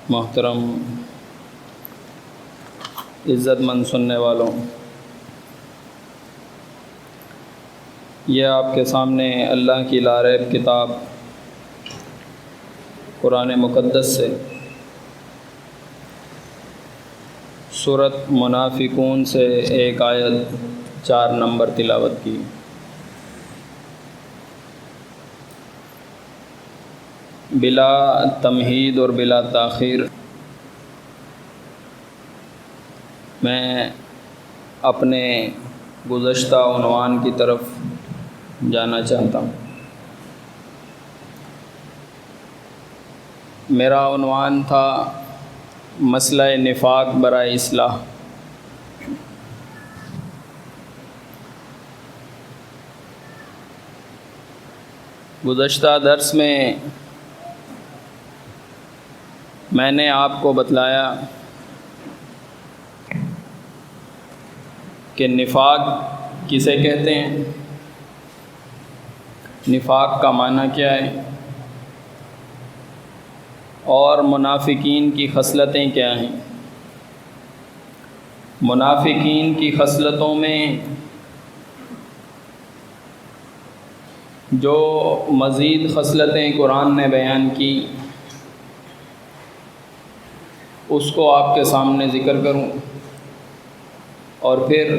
محترم عزت مند سننے والوں، یہ آپ کے سامنے اللہ کی لاریب کتاب قرآن مقدس سے سورۃ منافقون سے ایک آیت 4 نمبر تلاوت کی۔ بلا تمہید اور بلا تاخیر میں اپنے گزشتہ عنوان کی طرف جانا چاہتا ہوں۔ میرا عنوان تھا مسئلہ نفاق برائے اصلاح۔ گزشتہ درس میں نے آپ کو بتلایا کہ نفاق کسے کہتے ہیں، نفاق کا معنی کیا ہے، اور منافقین کی خصلتیں کیا ہیں۔ منافقین کی خصلتوں میں جو مزید خصلتیں قرآن نے بیان کی اس کو آپ کے سامنے ذکر کروں، اور پھر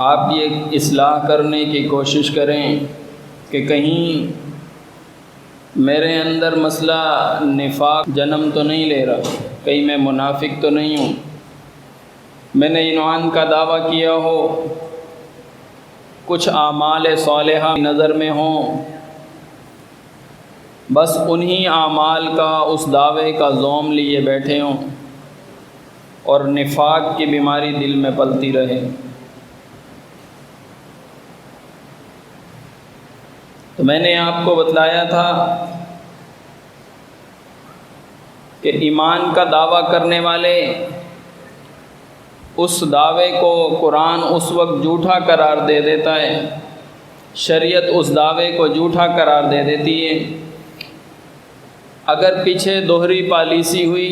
آپ یہ اصلاح کرنے کی کوشش کریں کہ کہیں میرے اندر مسئلہ نفاق جنم تو نہیں لے رہا، کہیں میں منافق تو نہیں ہوں۔ میں نے عنوان کا دعویٰ کیا ہو، کچھ اعمال صالحہ نظر میں ہوں، بس انہی اعمال کا اس دعوے کا زوم لیے بیٹھے ہوں اور نفاق کی بیماری دل میں پلتی رہے۔ تو میں نے آپ کو بتلایا تھا کہ ایمان کا دعویٰ کرنے والے اس دعوے کو قرآن اس وقت جھوٹا قرار دے دیتا ہے، شریعت اس دعوے کو جھوٹا قرار دے دیتی ہے اگر پیچھے دوہری پالیسی ہوئی،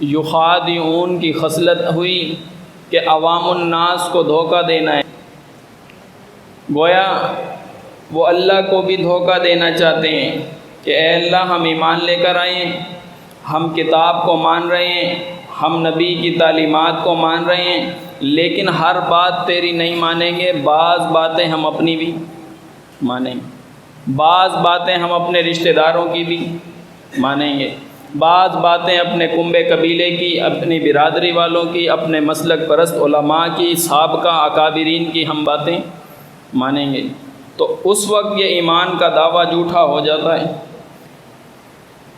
یخادعون کی خصلت ہوئی کہ عوام الناس کو دھوکہ دینا ہے، گویا وہ اللہ کو بھی دھوکہ دینا چاہتے ہیں کہ اے اللہ ہم ایمان لے کر آئے ہیں، ہم کتاب کو مان رہے ہیں، ہم نبی کی تعلیمات کو مان رہے ہیں، لیکن ہر بات تیری نہیں مانیں گے، بعض باتیں ہم اپنی بھی مانیں گے، بعض باتیں ہم اپنے رشتہ داروں کی بھی مانیں گے، بعض باتیں اپنے کنبے قبیلے کی، اپنی برادری والوں کی، اپنے مسلک پرست علماء کی، سابقہ اکابرین کی ہم باتیں مانیں گے۔ تو اس وقت یہ ایمان کا دعویٰ جھوٹا ہو جاتا ہے۔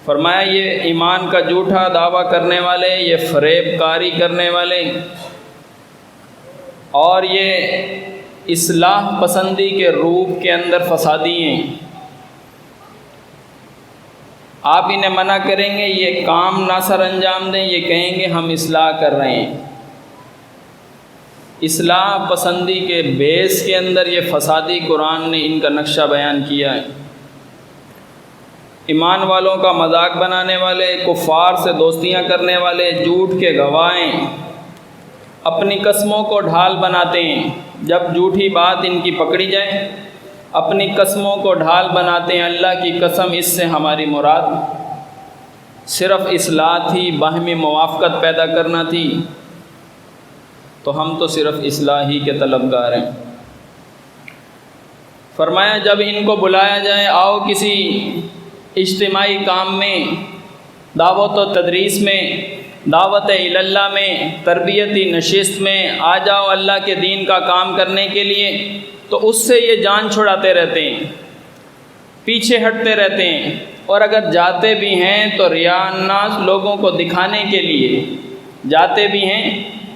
فرمایا یہ ایمان کا جھوٹا دعویٰ کرنے والے، یہ فریب کاری کرنے والے اور یہ اصلاح پسندی کے روپ کے اندر فسادی ہیں۔ آپ انہیں منع کریں گے یہ کام نہ سر انجام دیں، یہ کہیں گے ہم اصلاح کر رہے ہیں۔ اصلاح پسندی کے بیس کے اندر یہ فسادی قرآن نے ان کا نقشہ بیان کیا ہے۔ ایمان والوں کا مذاق بنانے والے، کفار سے دوستیاں کرنے والے، جھوٹ کے گواہیں، اپنی قسموں کو ڈھال بناتے ہیں۔ جب جھوٹی بات ان کی پکڑی جائے اپنی قسموں کو ڈھال بناتے ہیں، اللہ کی قسم اس سے ہماری مراد صرف اصلاح تھی، باہمی موافقت پیدا کرنا تھی، تو ہم تو صرف اصلاح ہی کے طلبگار ہیں۔ فرمایا جب ان کو بلایا جائے آؤ کسی اجتماعی کام میں، دعوت و تدریس میں، دعوت اللہ میں، تربیتی نشست میں آ جاؤ اللہ کے دین کا کام کرنے کے لیے، تو اس سے یہ جان چھڑاتے رہتے ہیں، پیچھے ہٹتے رہتے ہیں، اور اگر جاتے بھی ہیں تو ریاء الناس، لوگوں کو دکھانے کے لیے جاتے بھی ہیں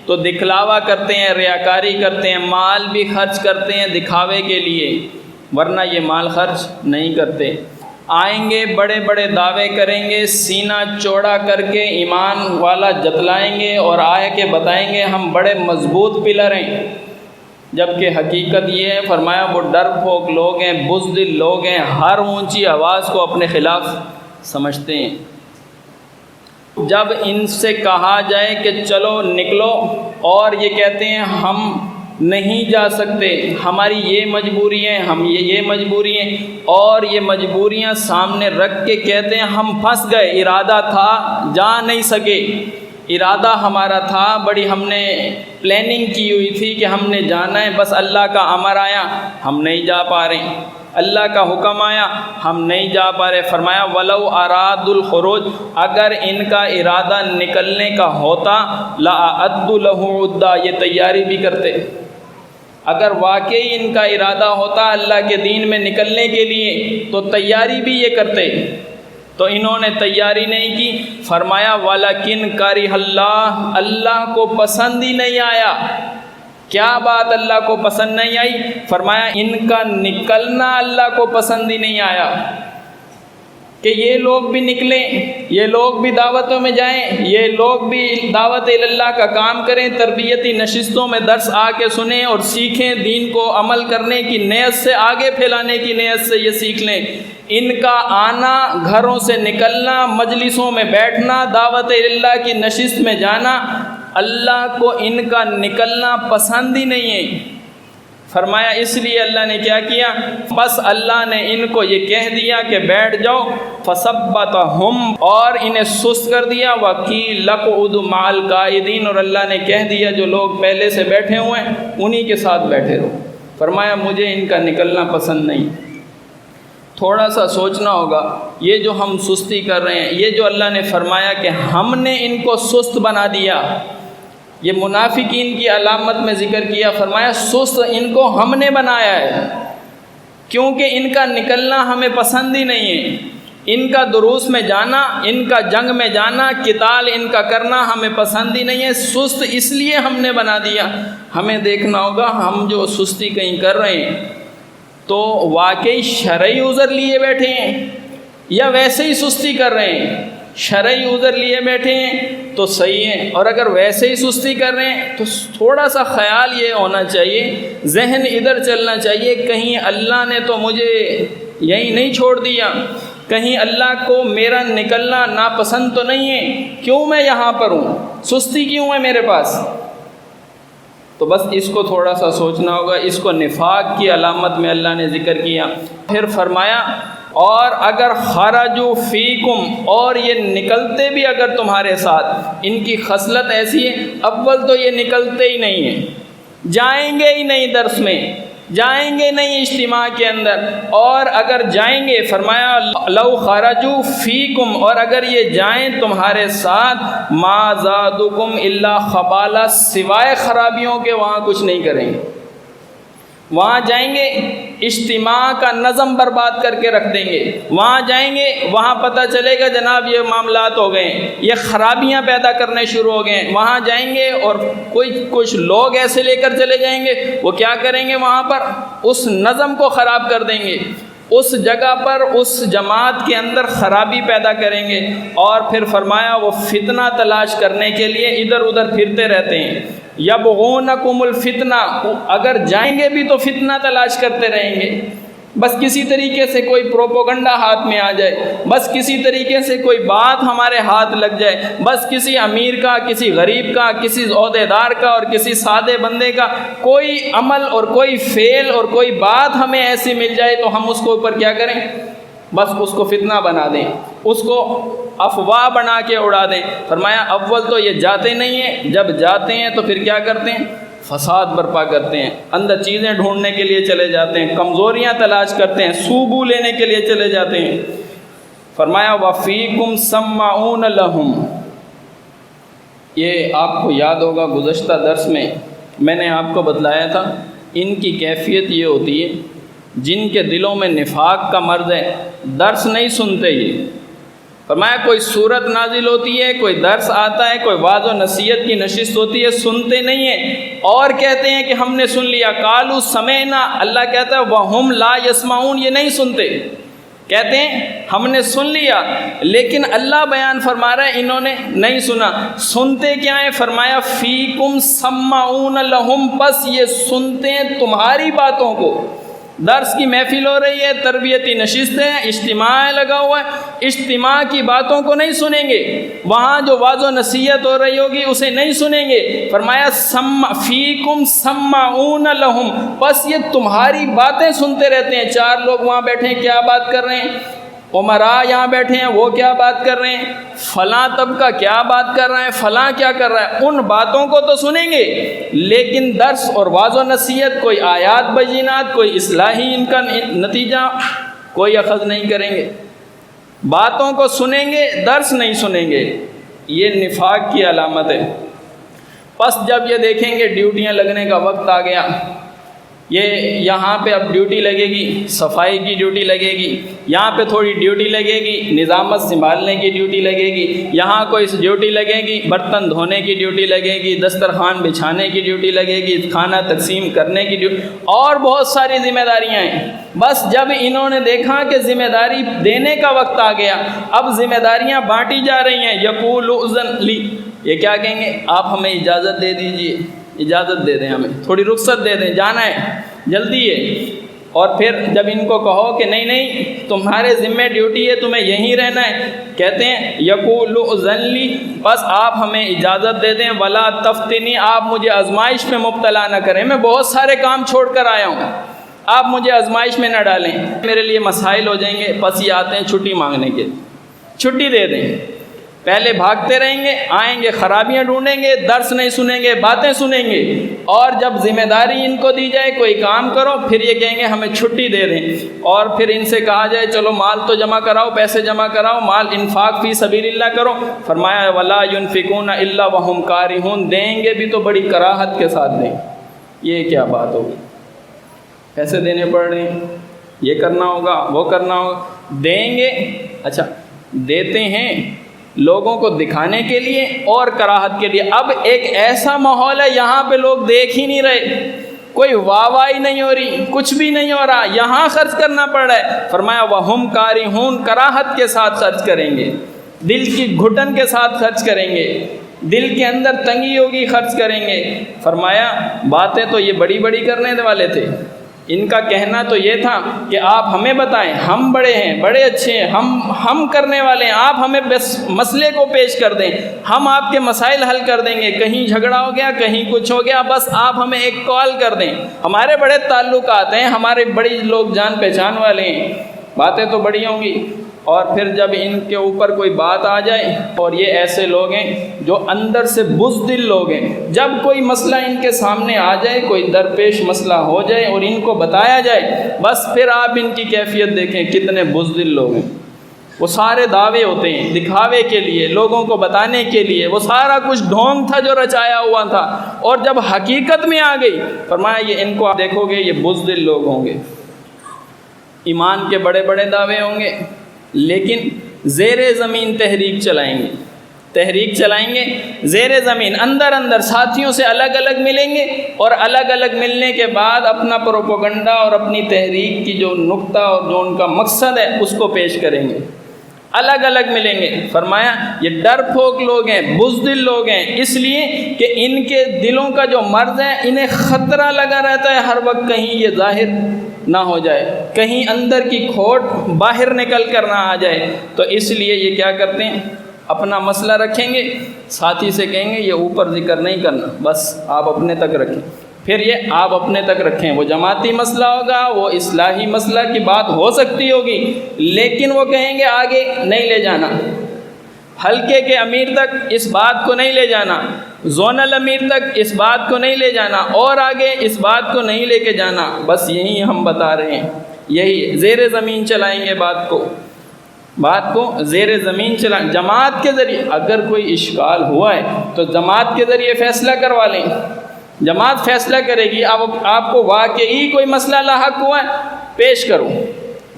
تو دکھلاوا کرتے ہیں، ریاکاری کرتے ہیں، مال بھی خرچ کرتے ہیں دکھاوے کے لیے، ورنہ یہ مال خرچ نہیں کرتے۔ آئیں گے بڑے بڑے دعوے کریں گے، سینہ چوڑا کر کے ایمان والا جتلائیں گے اور آئے کے بتائیں گے ہم بڑے مضبوط پلر ہیں، جبکہ حقیقت یہ ہے، فرمایا وہ ڈر پھونک لوگ ہیں، بزدل لوگ ہیں، ہر اونچی آواز کو اپنے خلاف سمجھتے ہیں۔ جب ان سے کہا جائے کہ چلو نکلو، اور یہ کہتے ہیں ہم نہیں جا سکتے، ہماری یہ مجبوری ہیں، ہم یہ مجبوری ہیں، اور یہ مجبوریاں سامنے رکھ کے کہتے ہیں ہم پھنس گئے، ارادہ تھا جا نہیں سکے، ارادہ ہمارا تھا، بڑی ہم نے پلاننگ کی ہوئی تھی کہ ہم نے جانا ہے، بس اللہ کا امر آیا ہم نہیں جا پا رہے، اللہ کا حکم آیا ہم نہیں جا پا رہے۔ فرمایا وَلَوْ أَرَادُوا الْخُرُوجَ، اگر ان کا ارادہ نکلنے کا ہوتا لَأَعَدُّوا لَهُ عُدَّةً، یہ تیاری بھی کرتے، اگر واقعی ان کا ارادہ ہوتا اللہ کے دین میں نکلنے کے لیے تو تیاری بھی یہ کرتے، تو انہوں نے تیاری نہیں کی۔ فرمایا وَلَكِنْ كَرِهَ اللَّهُ، اللہ کو پسند ہی نہیں آیا۔ کیا بات اللہ کو پسند نہیں آئی؟ فرمایا ان کا نکلنا اللہ کو پسند ہی نہیں آیا، کہ یہ لوگ بھی نکلیں، یہ لوگ بھی دعوتوں میں جائیں، یہ لوگ بھی دعوت اللہ کا کام کریں، تربیتی نشستوں میں درس آ کے سنیں اور سیکھیں، دین کو عمل کرنے کی نیت سے، آگے پھیلانے کی نیت سے یہ سیکھ لیں۔ ان کا آنا، گھروں سے نکلنا، مجلسوں میں بیٹھنا، دعوت اللہ کی نشست میں جانا، اللہ کو ان کا نکلنا پسند ہی نہیں ہے۔ فرمایا اس لیے اللہ نے کیا کیا، بس اللہ نے ان کو یہ کہہ دیا کہ بیٹھ جاؤ، فثبتہم، اور انہیں سست کر دیا، وقیل اقعدوا مع القاعدین، اور اللہ نے کہہ دیا جو لوگ پہلے سے بیٹھے ہوئے ہیں انہی کے ساتھ بیٹھے رہو۔ فرمایا مجھے ان کا نکلنا پسند نہیں۔ تھوڑا سا سوچنا ہوگا، یہ جو ہم سستی کر رہے ہیں، یہ جو اللہ نے فرمایا کہ ہم نے ان کو سست بنا دیا، یہ منافقین کی علامت میں ذکر کیا، فرمایا سست ان کو ہم نے بنایا ہے، کیونکہ ان کا نکلنا ہمیں پسند ہی نہیں ہے، ان کا دروس میں جانا، ان کا جنگ میں جانا، قتال ان کا کرنا ہمیں پسند ہی نہیں ہے، سست اس لیے ہم نے بنا دیا۔ ہمیں دیکھنا ہوگا ہم جو سستی کہیں کر رہے ہیں تو واقعی شرعی عذر لیے بیٹھے ہیں یا ویسے ہی سستی کر رہے ہیں؟ شرعی عذر لیے بیٹھے ہیں تو صحیح ہے، اور اگر ویسے ہی سستی کر رہے ہیں تو تھوڑا سا خیال یہ ہونا چاہیے، ذہن ادھر چلنا چاہیے، کہیں اللہ نے تو مجھے یہیں نہیں چھوڑ دیا، کہیں اللہ کو میرا نکلنا ناپسند تو نہیں ہے، کیوں میں یہاں پر ہوں، سستی کیوں ہے میرے پاس؟ تو بس اس کو تھوڑا سا سوچنا ہوگا۔ اس کو نفاق کی علامت میں اللہ نے ذکر کیا۔ پھر فرمایا اور اگر خرجوا فیکم، اور یہ نکلتے بھی اگر تمہارے ساتھ، ان کی خصلت ایسی ہے، اول تو یہ نکلتے ہی نہیں ہیں، جائیں گے ہی نہیں درس میں، جائیں گے نہیں اجتماع کے اندر، اور اگر جائیں گے فرمایا لو خرجوا فیکم، اور اگر یہ جائیں تمہارے ساتھ، ما زادکم الا خبالا، سوائے خرابیوں کے وہاں کچھ نہیں کریں گے، وہاں جائیں گے اجتماع کا نظم برباد کر کے رکھ دیں گے، وہاں جائیں گے وہاں پتہ چلے گا جناب یہ معاملات ہو گئے، یہ خرابیاں پیدا کرنے شروع ہو گئے، وہاں جائیں گے اور کچھ لوگ ایسے لے کر چلے جائیں گے، وہ کیا کریں گے، وہاں پر اس نظم کو خراب کر دیں گے، اس جگہ پر اس جماعت کے اندر خرابی پیدا کریں گے، اور پھر فرمایا وہ فتنہ تلاش کرنے کے لیے ادھر ادھر پھرتے رہتے ہیں، یبغونکم الفتنہ، اگر جائیں گے بھی تو فتنہ تلاش کرتے رہیں گے، بس کسی طریقے سے کوئی پروپیگنڈا ہاتھ میں آ جائے، بس کسی طریقے سے کوئی بات ہمارے ہاتھ لگ جائے، بس کسی امیر کا، کسی غریب کا، کسی عہدیدار کا اور کسی سادے بندے کا کوئی عمل اور کوئی فعل اور کوئی بات ہمیں ایسی مل جائے تو ہم اس کو اوپر کیا کریں، بس اس کو فتنہ بنا دیں، اس کو افواہ بنا کے اڑا دیں۔ فرمایا اول تو یہ جاتے نہیں ہیں، جب جاتے ہیں تو پھر کیا کرتے ہیں، فساد برپا کرتے ہیں، اندر چیزیں ڈھونڈنے کے لیے چلے جاتے ہیں، کمزوریاں تلاش کرتے ہیں، سوبو لینے کے لیے چلے جاتے ہیں۔ فرمایا وَفِيكُمْ سَمَّعُونَ لَهُمْ، یہ آپ کو یاد ہوگا گزشتہ درس میں نے آپ کو بتلایا تھا، ان کی کیفیت یہ ہوتی ہے جن کے دلوں میں نفاق کا مرض ہے، درس نہیں سنتے یہ۔ فرمایا کوئی صورت نازل ہوتی ہے، کوئی درس آتا ہے، کوئی وعظ و نصیحت کی نشست ہوتی ہے، سنتے نہیں ہیں اور کہتے ہیں کہ ہم نے سن لیا، قالوا سمعنا، اللہ کہتا ہے وہم لا یسمعون، یہ نہیں سنتے، کہتے ہیں ہم نے سن لیا، لیکن اللہ بیان فرما رہا ہے انہوں نے نہیں سنا۔ سنتے کیا ہیں؟ فرمایا فیکم سمعون لہم، بس یہ سنتے ہیں تمہاری باتوں کو، درس کی محفل ہو رہی ہے، تربیتی نشستیں، اجتماع لگا ہوا ہے، اجتماع کی باتوں کو نہیں سنیں گے، وہاں جو واعظ و نصیحت ہو رہی ہوگی اسے نہیں سنیں گے۔ فرمایا فیکم سمعون لہم، بس یہ تمہاری باتیں سنتے رہتے ہیں۔ چار لوگ وہاں بیٹھے ہیں، کیا بات کر رہے ہیں؟ عمراء یہاں بیٹھے ہیں، وہ کیا بات کر رہے ہیں؟ فلاں طبقہ کیا بات کر رہا ہے، فلاں کیا کر رہا ہے؟ ان باتوں کو تو سنیں گے، لیکن درس اور واعظ و نصیحت، کوئی آیات بینات، کوئی اصلاحی ان کا نتیجہ کوئی اخذ نہیں کریں گے۔ باتوں کو سنیں گے، درس نہیں سنیں گے، یہ نفاق کی علامت ہے۔ پس جب یہ دیکھیں گے ڈیوٹیاں لگنے کا وقت آ گیا، یہ یہاں پہ اب ڈیوٹی لگے گی، صفائی کی ڈیوٹی لگے گی، یہاں پہ تھوڑی ڈیوٹی لگے گی، نظامت سنبھالنے کی ڈیوٹی لگے گی، یہاں کوئی ڈیوٹی لگے گی، برتن دھونے کی ڈیوٹی لگے گی، دسترخوان بچھانے کی ڈیوٹی لگے گی، کھانا تقسیم کرنے کی ڈیوٹی، اور بہت ساری ذمہ داریاں ہیں۔ بس جب انہوں نے دیکھا کہ ذمہ داری دینے کا وقت آ گیا، اب ذمہ داریاں بانٹی جا رہی ہیں، یقول اذن لی، یہ کیا کہیں گے؟ آپ ہمیں اجازت دے دیجئے، اجازت دے دیں، ہمیں تھوڑی رخصت دے دیں، جانا ہے، جلدی ہے۔ اور پھر جب ان کو کہو کہ نہیں نہیں تمہارے ذمہ ڈیوٹی ہے، تمہیں یہیں رہنا ہے، کہتے ہیں یقول اذن لی، بس آپ ہمیں اجازت دے دیں، ولا تفتنی، آپ مجھے آزمائش میں مبتلا نہ کریں، میں بہت سارے کام چھوڑ کر آیا ہوں، آپ مجھے آزمائش میں نہ ڈالیں، میرے لیے مسائل ہو جائیں گے۔ بس یہ آتے ہیں چھٹی مانگنے کے، چھٹی دے دیں۔ پہلے بھاگتے رہیں گے، آئیں گے خرابیاں ڈھونڈیں گے، درس نہیں سنیں گے، باتیں سنیں گے، اور جب ذمہ داری ان کو دی جائے کوئی کام کرو، پھر یہ کہیں گے ہمیں چھٹی دے دیں، اور پھر ان سے کہا جائے چلو مال تو جمع کراؤ، پیسے جمع کراؤ، مال انفاق فی سبیل اللہ کرو۔ فرمایا ولا ينفقون الا وهم کارہون، دیں گے بھی تو بڑی کراہت کے ساتھ دیں۔ یہ کیا بات ہوگی؟ پیسے دینے پڑ رہے ہیں، یہ کرنا ہوگا، وہ کرنا ہوگا، دیں گے، اچھا دیتے ہیں لوگوں کو دکھانے کے لیے اور کراہت کے لیے۔ اب ایک ایسا ماحول ہے یہاں پہ لوگ دیکھ ہی نہیں رہے، کوئی واہ واہی نہیں ہو رہی، کچھ بھی نہیں ہو رہا، یہاں خرچ کرنا پڑ رہا ہے۔ فرمایا وہم کارہون، کراہت کے ساتھ خرچ کریں گے، دل کی گھٹن کے ساتھ خرچ کریں گے، دل کے اندر تنگی ہوگی، خرچ کریں گے۔ فرمایا باتیں تو یہ بڑی بڑی کرنے والے تھے، ان کا کہنا تو یہ تھا کہ آپ ہمیں بتائیں، ہم بڑے ہیں، بڑے اچھے ہیں، ہم کرنے والے ہیں، آپ ہمیں بس مسئلے کو پیش کر دیں، ہم آپ کے مسائل حل کر دیں گے، کہیں جھگڑا ہو گیا، کہیں کچھ ہو گیا، بس آپ ہمیں ایک کال کر دیں، ہمارے بڑے تعلقات ہیں، ہمارے بڑی لوگ جان پہچان والے ہیں، باتیں تو بڑی ہوں گی۔ اور پھر جب ان کے اوپر کوئی بات آ جائے، اور یہ ایسے لوگ ہیں جو اندر سے بزدل لوگ ہیں، جب کوئی مسئلہ ان کے سامنے آ جائے، کوئی درپیش مسئلہ ہو جائے اور ان کو بتایا جائے، بس پھر آپ ان کی کیفیت دیکھیں کتنے بزدل لوگ ہیں۔ وہ سارے دعوے ہوتے ہیں دکھاوے کے لیے، لوگوں کو بتانے کے لیے، وہ سارا کچھ ڈھونگ تھا جو رچایا ہوا تھا، اور جب حقیقت میں آ گئی، فرمایا یہ ان کو آپ دیکھو گے یہ بزدل لوگ ہوں گے، ایمان کے بڑے بڑے دعوے ہوں گے، لیکن زیر زمین تحریک چلائیں گے، زیر زمین اندر ساتھیوں سے الگ الگ ملیں گے، اور الگ الگ ملنے کے بعد اپنا پروپیگنڈا اور اپنی تحریک کی جو نقطہ اور جو ان کا مقصد ہے اس کو پیش کریں گے، الگ الگ ملیں گے۔ فرمایا یہ ڈر پھوک لوگ ہیں، بزدل لوگ ہیں، اس لیے کہ ان کے دلوں کا جو مرض ہے، انہیں خطرہ لگا رہتا ہے ہر وقت کہیں یہ ظاہر نہ ہو جائے، کہیں اندر کی کھوٹ باہر نکل کر نہ آ جائے، تو اس لیے یہ کیا کرتے ہیں، اپنا مسئلہ رکھیں گے، ساتھی سے کہیں گے یہ اوپر ذکر نہیں کرنا، بس آپ اپنے تک رکھیں، پھر یہ آپ اپنے تک رکھیں، وہ جماعتی مسئلہ ہوگا، وہ اصلاحی مسئلہ کی بات ہو سکتی ہوگی، لیکن وہ کہیں گے آگے نہیں لے جانا، حلقے کے امیر تک اس بات کو نہیں لے جانا، زونل امیر تک اس بات کو نہیں لے جانا، اور آگے اس بات کو نہیں لے کے جانا، بس یہی ہم بتا رہے ہیں، یہی زیر زمین چلائیں گے بات کو زیر زمین چلائیں، جماعت کے ذریعے اگر کوئی اشکال ہوا ہے تو جماعت کے ذریعے فیصلہ کروا لیں، جماعت فیصلہ کرے گی، آپ کو واقعی کوئی مسئلہ لاحق ہوا ہے پیش کرو،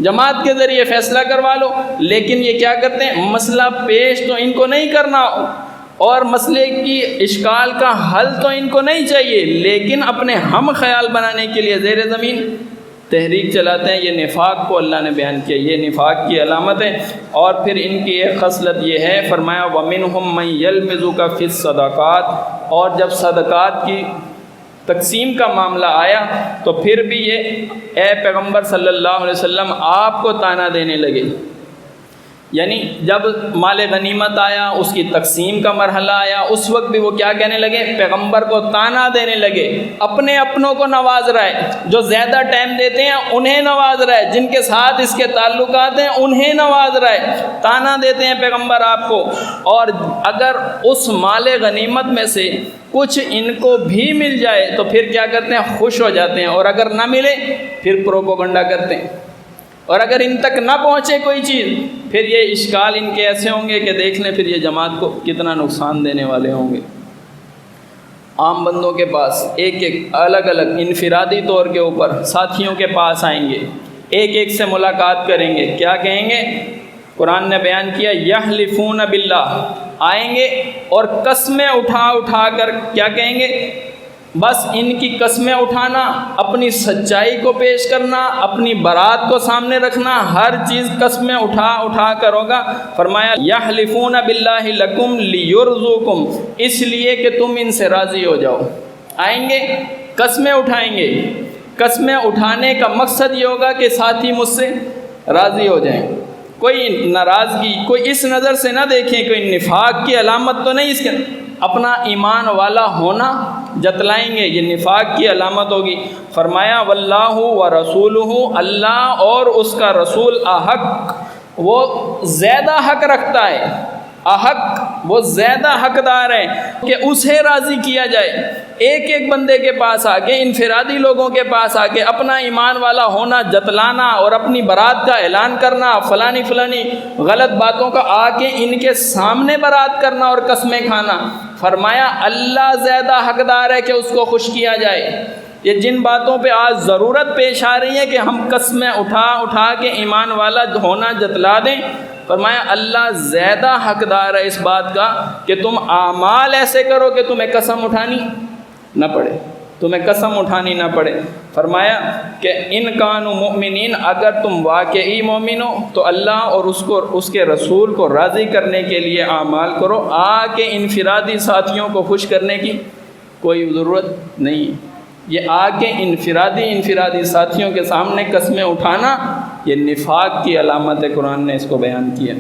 جماعت کے ذریعے فیصلہ کروا لو، لیکن یہ کیا کرتے ہیں، مسئلہ پیش تو ان کو نہیں کرنا، اور مسئلے کی اشکال کا حل تو ان کو نہیں چاہیے، لیکن اپنے ہم خیال بنانے کے لیے زیر زمین تحریک چلاتے ہیں۔ یہ نفاق کو اللہ نے بیان کیا، یہ نفاق کی علامت ہے۔ اور پھر ان کی ایک خصلت یہ ہے، فرمایا وَمِنْهُمْ مَنْ يَلْمِزُكَ فِي الصَّدَقَاتِ، اور جب صدقات کی تقسیم کا معاملہ آیا تو پھر بھی یہ اے پیغمبر صلی اللہ علیہ وسلم آپ کو طعنہ دینے لگے۔ یعنی جب مال غنیمت آیا، اس کی تقسیم کا مرحلہ آیا، اس وقت بھی وہ کیا کہنے لگے؟ پیغمبر کو طعنہ دینے لگے۔ اپنے اپنوں کو نواز رہا ہے، جو زیادہ ٹائم دیتے ہیں انہیں نواز رہا ہے، جن کے ساتھ اس کے تعلقات ہیں انہیں نواز رہا ہے، طعنہ دیتے ہیں پیغمبر آپ کو۔ اور اگر اس مال غنیمت میں سے کچھ ان کو بھی مل جائے تو پھر کیا کرتے ہیں؟ خوش ہو جاتے ہیں، اور اگر نہ ملے پھر پروپیگنڈا کرتے ہیں، اور اگر ان تک نہ پہنچے کوئی چیز پھر یہ اشکال ان کے ایسے ہوں گے کہ دیکھ لیں پھر یہ جماعت کو کتنا نقصان دینے والے ہوں گے۔ عام بندوں کے پاس ایک ایک الگ الگ انفرادی طور کے اوپر ساتھیوں کے پاس آئیں گے، ایک ایک سے ملاقات کریں گے، کیا کہیں گے؟ قرآن نے بیان کیا یحلفون باللہ، آئیں گے اور قسمیں اٹھا اٹھا کر کیا کہیں گے؟ بس ان کی قسمیں اٹھانا، اپنی سچائی کو پیش کرنا، اپنی برات کو سامنے رکھنا، ہر چیز قسمیں اٹھا اٹھا کر ہوگا۔ فرمایا یحلفون باللہ لکم لیرضوکم، اس لیے کہ تم ان سے راضی ہو جاؤ۔ آئیں گے قسمیں اٹھائیں گے، قسمیں اٹھانے کا مقصد یہ ہوگا کہ ساتھی مجھ سے راضی ہو جائیں۔ کوئی ناراضگی کوئی اس نظر سے نہ دیکھیں، کوئی نفاق کی علامت تو نہیں، اس کے اپنا ایمان والا ہونا جتلائیں گے، یہ نفاق کی علامت ہوگی۔ فرمایا واللہ ورسولہ، اللہ اور اس کا رسول احق، وہ زیادہ حق رکھتا ہے، احق وہ زیادہ حقدار ہے کہ اسے راضی کیا جائے۔ ایک ایک بندے کے پاس آ کے، انفرادی لوگوں کے پاس آ کے اپنا ایمان والا ہونا جتلانا اور اپنی برات کا اعلان کرنا، فلانی فلانی غلط باتوں کا آ کے ان کے سامنے برات کرنا اور قسمیں کھانا، فرمایا اللہ زیادہ حقدار ہے کہ اس کو خوش کیا جائے۔ یہ جن باتوں پہ آج ضرورت پیش آ رہی ہے کہ ہم قسمیں اٹھا اٹھا کے ایمان والا ہونا جتلا دیں، فرمایا اللہ زیادہ حقدار ہے اس بات کا کہ تم اعمال ایسے کرو کہ تمہیں قسم اٹھانی نہ پڑے، تمہیں قسم اٹھانی نہ پڑے۔ فرمایا کہ ان کانوا مؤمنین، اگر تم واقعی مومن ہو تو اللہ اور اس کے رسول کو راضی کرنے کے لیے اعمال کرو، آ کے انفرادی ساتھیوں کو خوش کرنے کی کوئی ضرورت نہیں۔ یہ آ کے انفرادی ساتھیوں کے سامنے قسمیں اٹھانا یہ نفاق کی علامت ہے، قرآن نے اس کو بیان کیا۔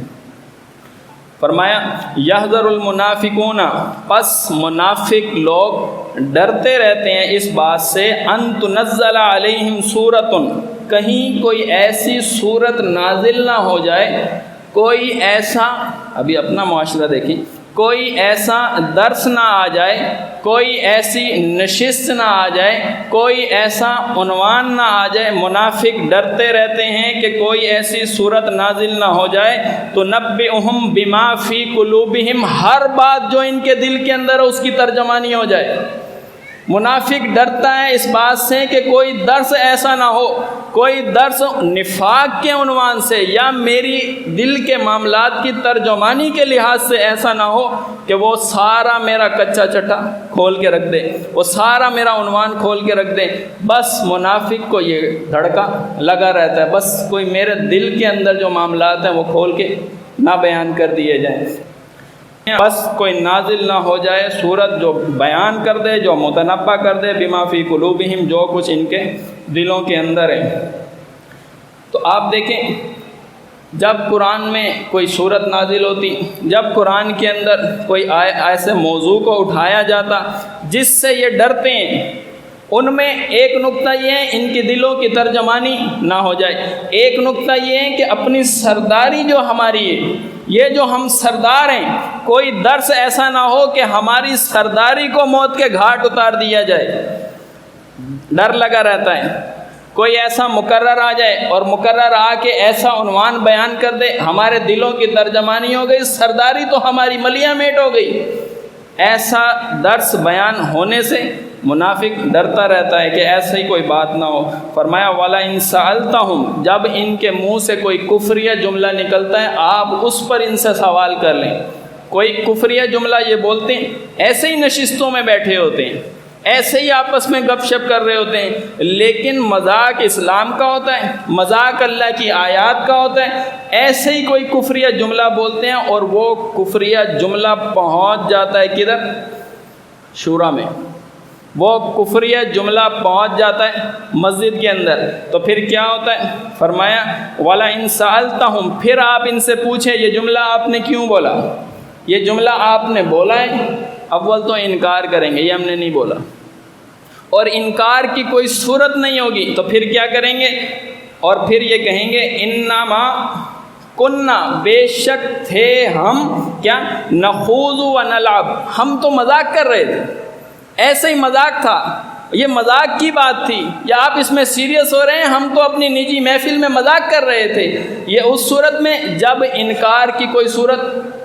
فرمایا یحذر المنافقون، پس منافق لوگ ڈرتے رہتے ہیں اس بات سے ان تنزل علیہم سورۃ، کہیں کوئی ایسی سورت نازل نہ ہو جائے، کوئی ایسا، ابھی اپنا معاشرہ دیکھیں، کوئی ایسا درس نہ آ جائے، کوئی ایسی نشست نہ آ جائے، کوئی ایسا عنوان نہ آ جائے۔ منافق ڈرتے رہتے ہیں کہ کوئی ایسی صورت نازل نہ ہو جائے تو نبئہم بما فی قلوبہم، ہر بات جو ان کے دل کے اندر ہے اس کی ترجمانی ہو جائے۔ منافق ڈرتا ہے اس بات سے کہ کوئی درس ایسا نہ ہو، کوئی درس نفاق کے عنوان سے یا میری دل کے معاملات کی ترجمانی کے لحاظ سے ایسا نہ ہو کہ وہ سارا میرا کچا چٹا کھول کے رکھ دے، وہ سارا میرا عنوان کھول کے رکھ دے۔ بس منافق کو یہ دھڑکا لگا رہتا ہے، بس کوئی میرے دل کے اندر جو معاملات ہیں وہ کھول کے نہ بیان کر دیے جائیں، بس کوئی نازل نہ ہو جائے صورت جو بیان کر دے، جو متنبع کر دے بما فی قلوبہم، جو کچھ ان کے دلوں کے اندر ہے۔ تو آپ دیکھیں جب قرآن میں کوئی صورت نازل ہوتی، جب قرآن کے اندر کوئی ایسے موضوع کو اٹھایا جاتا جس سے یہ ڈرتے ہیں، ان میں ایک نقطہ یہ ہے ان کے دلوں کی ترجمانی نہ ہو جائے، ایک نقطہ یہ ہے کہ اپنی سرداری جو ہماری ہے، یہ جو ہم سردار ہیں، کوئی درس ایسا نہ ہو کہ ہماری سرداری کو موت کے گھاٹ اتار دیا جائے، ڈر لگا رہتا ہے۔ کوئی ایسا مقرر آ جائے اور مقرر آ کے ایسا عنوان بیان کر دے، ہمارے دلوں کی ترجمانی ہو گئی، سرداری تو ہماری ملیاں میٹ ہو گئی۔ ایسا درس بیان ہونے سے منافق ڈرتا رہتا ہے کہ ایسی کوئی بات نہ ہو۔ فرمایا والا ان سألتہم، جب ان کے منہ سے کوئی کفریہ جملہ نکلتا ہے آپ اس پر ان سے سوال کر لیں۔ کوئی کفریہ جملہ یہ بولتے ہیں، ایسے ہی نشستوں میں بیٹھے ہوتے ہیں، ایسے ہی آپس میں گپ شپ کر رہے ہوتے ہیں، لیکن مذاق اسلام کا ہوتا ہے، مذاق اللہ کی آیات کا ہوتا ہے، ایسے ہی کوئی کفریہ جملہ بولتے ہیں اور وہ کفریہ جملہ پہنچ جاتا ہے کدھر؟ شورا میں۔ وہ کفریہ جملہ پہنچ جاتا ہے مسجد کے اندر تو پھر کیا ہوتا ہے؟ فرمایا وَلَا إِن سَأَلْتَهُمْ، پھر آپ ان سے پوچھیں یہ جملہ آپ نے کیوں بولا، یہ جملہ آپ نے بولا ہے؟ اول تو انکار کریں گے، یہ ہم نے نہیں بولا، اور انکار کی کوئی صورت نہیں ہوگی تو پھر کیا کریں گے؟ اور پھر یہ کہیں گے انما کننا، بے شک تھے ہم کیا، نخوض و نلعب، ہم تو مذاق کر رہے تھے، ایسے ہی مذاق تھا، یہ مذاق کی بات تھی، یا آپ اس میں سیریس ہو رہے ہیں؟ ہم تو اپنی نجی محفل میں مذاق کر رہے تھے۔ یہ اس صورت میں جب انکار کی کوئی صورت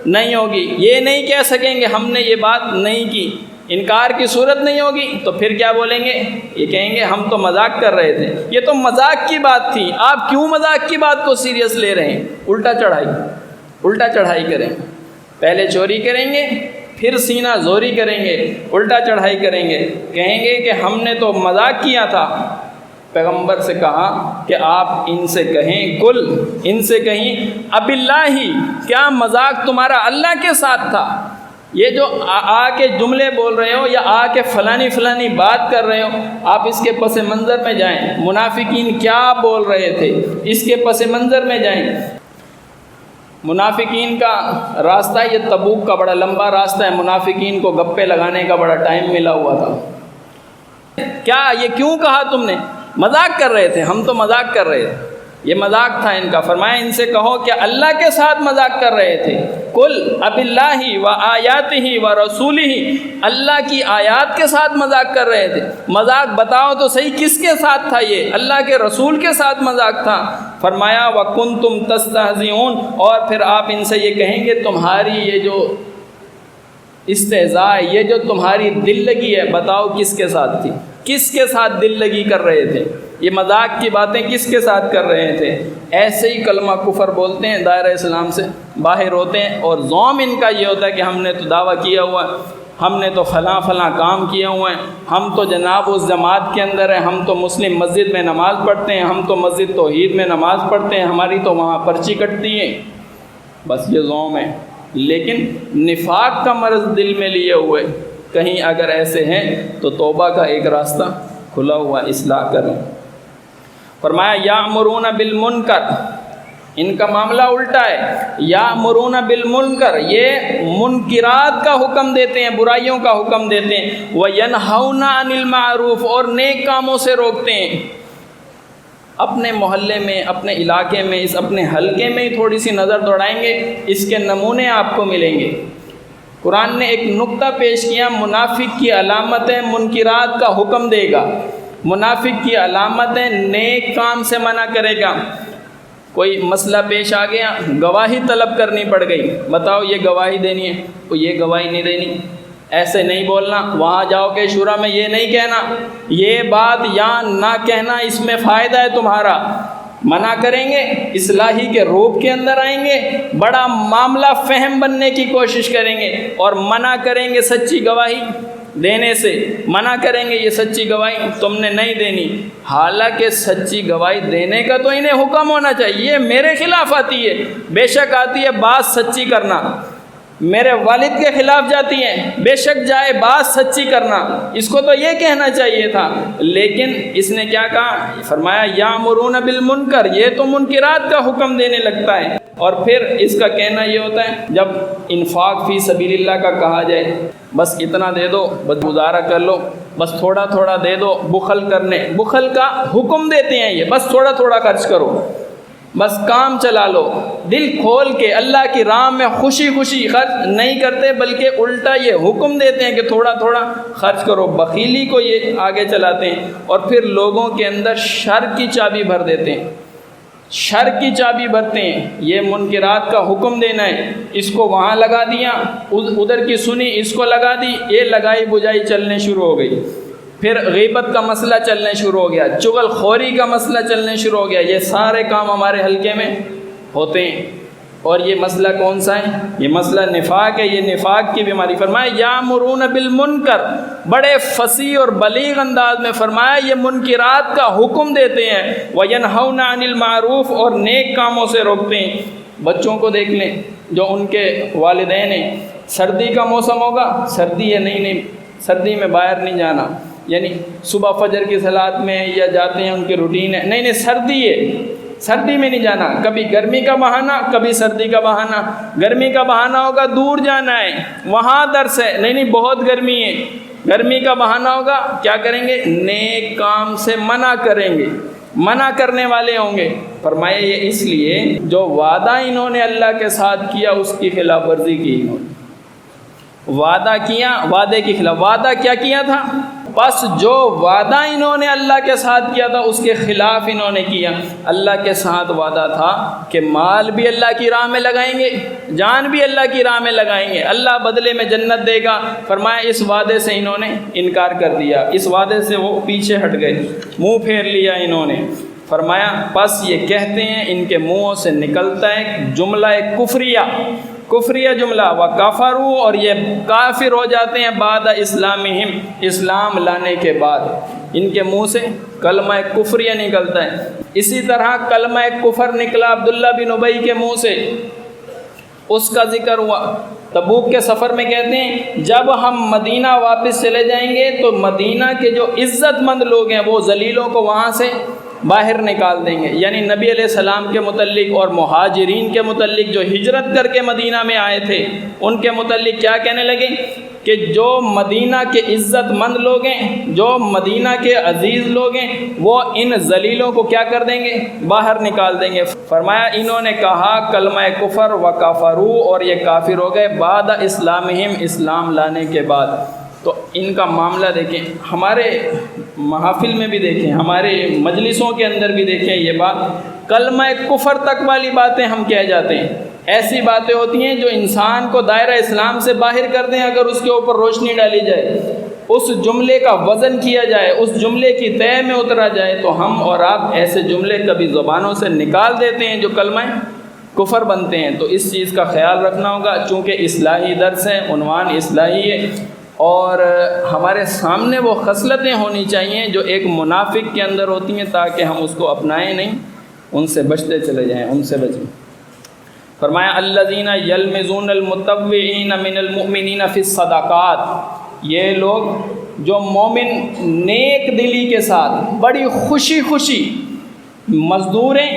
نہیں ہوگی، یہ نہیں کہہ سکیں گے ہم نے یہ بات نہیں کی، انکار کی صورت نہیں ہوگی تو پھر کیا بولیں گے؟ یہ کہیں گے ہم تو مذاق کر رہے تھے، یہ تو مذاق کی بات تھی، آپ کیوں مذاق کی بات کو سیریس لے رہے ہیں؟ الٹا چڑھائی کریں، پہلے چوری کریں گے پھر سینہ زوری کریں گے، الٹا چڑھائی کریں گے، کہیں گے کہ ہم نے تو مذاق کیا تھا۔ پیغمبر سے کہا کہ آپ ان سے کہیں، کل ان سے کہیں اب اللہ، کیا مذاق تمہارا اللہ کے ساتھ تھا؟ یہ جو آ کے جملے بول رہے ہو یا آ کے فلانی بات کر رہے ہو، آپ اس کے پس منظر میں جائیں، منافقین کیا بول رہے تھے اس کے پس منظر میں جائیں۔ منافقین کا راستہ، یہ تبوک کا بڑا لمبا راستہ ہے، منافقین کو گپے لگانے کا بڑا ٹائم ملا ہوا تھا۔ کیا یہ کیوں کہا تم نے؟ مذاق کر رہے تھے، ہم تو مذاق کر رہے تھے، یہ مذاق تھا ان کا۔ فرمایا ان سے کہو کہ اللہ کے ساتھ مذاق کر رہے تھے، قل اب اللہ و آیاتہ و رسولہ، اللہ کی آیات کے ساتھ مذاق کر رہے تھے۔ مذاق بتاؤ تو صحیح کس کے ساتھ تھا؟ یہ اللہ کے رسول کے ساتھ مذاق تھا۔ فرمایا وَكُنْتُمْ تَسْتَهْزِئُونَ، اور پھر آپ ان سے یہ کہیں گے تمہاری یہ جو استہزاء، یہ جو تمہاری دل لگی ہے، بتاؤ کس کے ساتھ تھی، کس کے ساتھ دل لگی کر رہے تھے، یہ مذاق کی باتیں کس کے ساتھ کر رہے تھے؟ ایسے ہی کلمہ کفر بولتے ہیں، دائرہ اسلام سے باہر ہوتے ہیں، اور زوم ان کا یہ ہوتا ہے کہ ہم نے تو دعویٰ کیا ہوا ہے، ہم نے تو فلاں کام کیا ہوا ہے، ہم تو جناب اس جماعت کے اندر ہیں، ہم تو مسلم مسجد میں نماز پڑھتے ہیں، ہم تو مسجد توحید میں نماز پڑھتے ہیں، ہماری تو وہاں پرچی کٹتی ہے، بس یہ زوم ہے۔ لیکن نفاق کا مرض دل میں لیے ہوئے کہیں اگر ایسے ہیں تو توبہ کا ایک راستہ کھلا ہوا، اصلاح کریں۔ فرمایا یامرون بالمنکر، ان کا معاملہ الٹا ہے، یامرون بالمنکر، یہ منکرات کا حکم دیتے ہیں، برائیوں کا حکم دیتے ہیں، وینہون عن المعروف، اور نیک کاموں سے روکتے ہیں۔ اپنے محلے میں، اپنے علاقے میں، اس اپنے حلقے میں ہی تھوڑی سی نظر دوڑائیں گے، اس کے نمونے آپ کو ملیں گے۔ قرآن نے ایک نقطہ پیش کیا، منافق کی علامتیں منکرات کا حکم دے گا، منافق کی علامتیں نیک کام سے منع کرے گا۔ کوئی مسئلہ پیش آ گیا، گواہی طلب کرنی پڑ گئی، بتاؤ یہ گواہی دینی ہے، تو یہ گواہی نہیں دینی، ایسے نہیں بولنا، وہاں جاؤ کہ شورا میں یہ نہیں کہنا، یہ بات یہاں نہ کہنا، اس میں فائدہ ہے تمہارا، منع کریں گے، اصلاحی کے روپ کے اندر آئیں گے، بڑا معاملہ فہم بننے کی کوشش کریں گے، اور منع کریں گے سچی گواہی دینے سے، منع کریں گے یہ سچی گواہی تم نے نہیں دینی، حالانکہ سچی گواہی دینے کا تو انہیں حکم ہونا چاہیے۔ یہ میرے خلاف آتی ہے، بے شک آتی ہے بات سچی کرنا، میرے والد کے خلاف جاتی ہیں، بے شک جائے بات سچی کرنا، اس کو تو یہ کہنا چاہیے تھا، لیکن اس نے کیا کہا؟ فرمایا یامرون بالمنکر، یہ تو منکرات کا حکم دینے لگتا ہے۔ اور پھر اس کا کہنا یہ ہوتا ہے جب انفاق فی سبیل اللہ کا کہا جائے، بس اتنا دے دو، بس گزارا کر لو، بس تھوڑا تھوڑا دے دو، بخل کا حکم دیتے ہیں یہ، بس تھوڑا تھوڑا خرچ کرو، بس کام چلا لو، دل کھول کے اللہ کی راہ میں خوشی خوشی خرچ نہیں کرتے، بلکہ الٹا یہ حکم دیتے ہیں کہ تھوڑا تھوڑا خرچ کرو، بخیلی کو یہ آگے چلاتے ہیں، اور پھر لوگوں کے اندر شر کی چابی بھر دیتے ہیں، شر کی چابی بھرتے ہیں۔ یہ منکرات کا حکم دینا ہے، اس کو وہاں لگا دیا، ادھر کی سنی اس کو لگا دی، یہ لگائی بجائی چلنے شروع ہو گئی، پھر غیبت کا مسئلہ چلنے شروع ہو گیا، چغل خوری کا مسئلہ چلنے شروع ہو گیا، یہ سارے کام ہمارے حلقے میں ہوتے ہیں۔ اور یہ مسئلہ کون سا ہے؟ یہ مسئلہ نفاق ہے، یہ نفاق کی بیماری۔ فرمایا یامرون بالمنکر، بڑے فصیح اور بلیغ انداز میں فرمایا یہ منکرات کا حکم دیتے ہیں، وینہون عن المعروف، اور نیک کاموں سے روکتے ہیں۔ بچوں کو دیکھ لیں جو ان کے والدین ہیں، سردی کا موسم ہوگا، سردی ہے نہیں سردی میں باہر نہیں جانا، یعنی صبح فجر کی صلاۃ میں یا جاتے ہیں ان کی روٹین ہے، نہیں سردی ہے، سردی میں نہیں جانا، کبھی گرمی کا بہانہ کبھی سردی کا بہانہ، گرمی کا بہانہ ہوگا دور جانا ہے وہاں درس ہے، نہیں بہت گرمی ہے، گرمی کا بہانہ ہوگا کیا کریں گے، نیک کام سے منع کریں گے، منع کرنے والے ہوں گے۔ فرمایا یہ اس لیے جو وعدہ انہوں نے اللہ کے ساتھ کیا اس کی خلاف ورزی کی، انہوں نے وعدہ کیا، وعدے کی خلاف، وعدہ کیا کیا تھا، بس جو وعدہ انہوں نے اللہ کے ساتھ کیا تھا اس کے خلاف انہوں نے کیا۔ اللہ کے ساتھ وعدہ تھا کہ مال بھی اللہ کی راہ میں لگائیں گے، جان بھی اللہ کی راہ میں لگائیں گے، اللہ بدلے میں جنت دے گا۔ فرمایا اس وعدے سے انہوں نے انکار کر دیا، اس وعدے سے وہ پیچھے ہٹ گئے، منہ پھیر لیا انہوں نے۔ فرمایا بس یہ کہتے ہیں ان کے منہوں سے نکلتا ہے جملہ کفریہ جملہ، وَكَفَرُوا، اور یہ کافر ہو جاتے ہیں بعد اسلامہم، اسلام لانے کے بعد ان کے منہ سے کلمہ کفریہ نکلتا ہے۔ اسی طرح کلمہ کفر نکلا عبداللہ بن ابی کے منہ سے، اس کا ذکر ہوا۔ تبوک کے سفر میں کہتے ہیں جب ہم مدینہ واپس چلے جائیں گے تو مدینہ کے جو عزت مند لوگ ہیں وہ ذلیلوں کو وہاں سے باہر نکال دیں گے، یعنی نبی علیہ السلام کے متعلق اور مہاجرین کے متعلق جو ہجرت کر کے مدینہ میں آئے تھے ان کے متعلق کیا کہنے لگے کہ جو مدینہ کے عزت مند لوگ ہیں، جو مدینہ کے عزیز لوگ ہیں، وہ ان ذلیلوں کو کیا کر دیں گے، باہر نکال دیں گے۔ فرمایا انہوں نے کہا کلمہ کفر وَكَفَرُوا، اور یہ کافر ہو گئے بعد اسلامہم، اسلام لانے کے بعد۔ تو ان کا معاملہ دیکھیں، ہمارے محافل میں بھی دیکھیں، ہمارے مجلسوں کے اندر بھی دیکھیں، یہ بات کلمہ کفر تک والی باتیں ہم کہہ جاتے ہیں، ایسی باتیں ہوتی ہیں جو انسان کو دائرہ اسلام سے باہر کر دیں، اگر اس کے اوپر روشنی ڈالی جائے، اس جملے کا وزن کیا جائے، اس جملے کی تہ میں اترا جائے، تو ہم اور آپ ایسے جملے کبھی زبانوں سے نکال دیتے ہیں جو کلمہ کفر بنتے ہیں۔ تو اس چیز کا خیال رکھنا ہوگا، چونکہ اصلاحی درس ہے، عنوان اصلاحی ہے، اور ہمارے سامنے وہ خصلتیں ہونی چاہیے جو ایک منافق کے اندر ہوتی ہیں، تاکہ ہم اس کو اپنائیں نہیں، ان سے بچتے چلے جائیں، ان سے بچیں۔ فرمایا الذین یلمزون المتطوعین من المؤمنین فی الصدقات، یہ لوگ جو مومن نیک دلی کے ساتھ بڑی خوشی مزدوریں،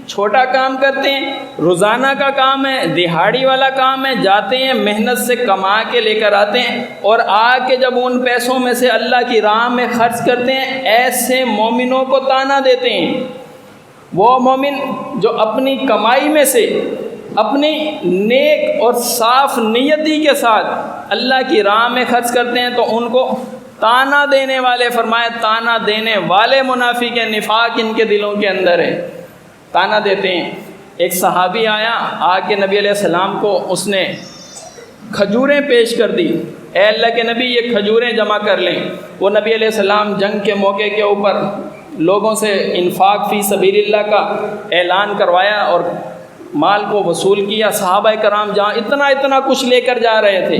چھوٹا کام کرتے ہیں، روزانہ کا کام ہے، دہاڑی والا کام ہے، جاتے ہیں محنت سے کما کے لے کر آتے ہیں، اور آ کے جب ان پیسوں میں سے اللہ کی راہ میں خرچ کرتے ہیں، ایسے مومنوں کو طعنہ دیتے ہیں۔ وہ مومن جو اپنی کمائی میں سے اپنی نیک اور صاف نیتی کے ساتھ اللہ کی راہ میں خرچ کرتے ہیں تو ان کو طعنہ دینے والے، فرمایا طعنہ دینے والے منافق ہیں، نفاق ان کے دلوں کے اندر ہے، طعنہ دیتے ہیں۔ ایک صحابی آیا، آ کے نبی علیہ السلام کو اس نے کھجوریں پیش کر دی، اے اللہ کے نبی یہ کھجوریں جمع کر لیں۔ وہ نبی علیہ السلام جنگ کے موقع کے اوپر لوگوں سے انفاق فی سبیل اللہ کا اعلان کروایا اور مال کو وصول کیا۔ صحابہ کرام جہاں اتنا کچھ لے کر جا رہے تھے،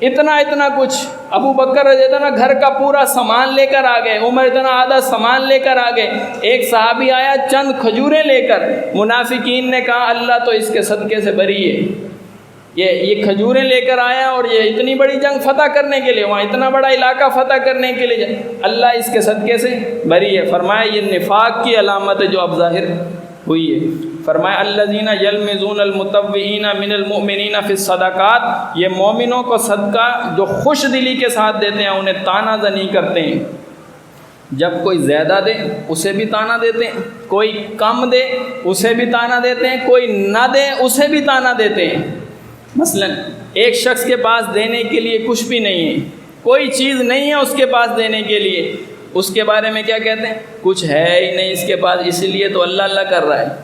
اتنا کچھ، ابو بکر رضی اللہ عنہ گھر کا پورا سامان لے کر آ گئے، عمر اتنا آدھا سامان لے کر آ گئے۔ ایک صحابی آیا چند کھجوریں لے کر، منافقین نے کہا اللہ تو اس کے صدقے سے بری ہے، یہ کھجوریں لے کر آیا اور یہ اتنی بڑی جنگ فتح کرنے کے لیے، وہاں اتنا بڑا علاقہ فتح کرنے کے لیے، اللہ اس کے صدقے سے بری ہے۔ فرمایا یہ نفاق کی علامت ہے جو اب ظاہر ہوئی ہے۔ فرمایا الذین یلمزون المتطوعین من المؤمنین فی الصدقات، یہ مومنوں کو صدقہ جو خوش دلی کے ساتھ دیتے ہیں انہیں طعنہ زنی کرتے ہیں۔ جب کوئی زیادہ دے اسے بھی طعنہ دیتے ہیں، کوئی کم دے اسے بھی طعنہ دیتے ہیں، کوئی نہ دے اسے بھی طعنہ دیتے ہیں۔ مثلا ایک شخص کے پاس دینے کے لیے کچھ بھی نہیں ہے، کوئی چیز نہیں ہے اس کے پاس دینے کے لیے، اس کے بارے میں کیا کہتے ہیں، کچھ ہے ہی نہیں اس کے پاس، اسی لیے تو اللہ اللہ کر رہا ہے،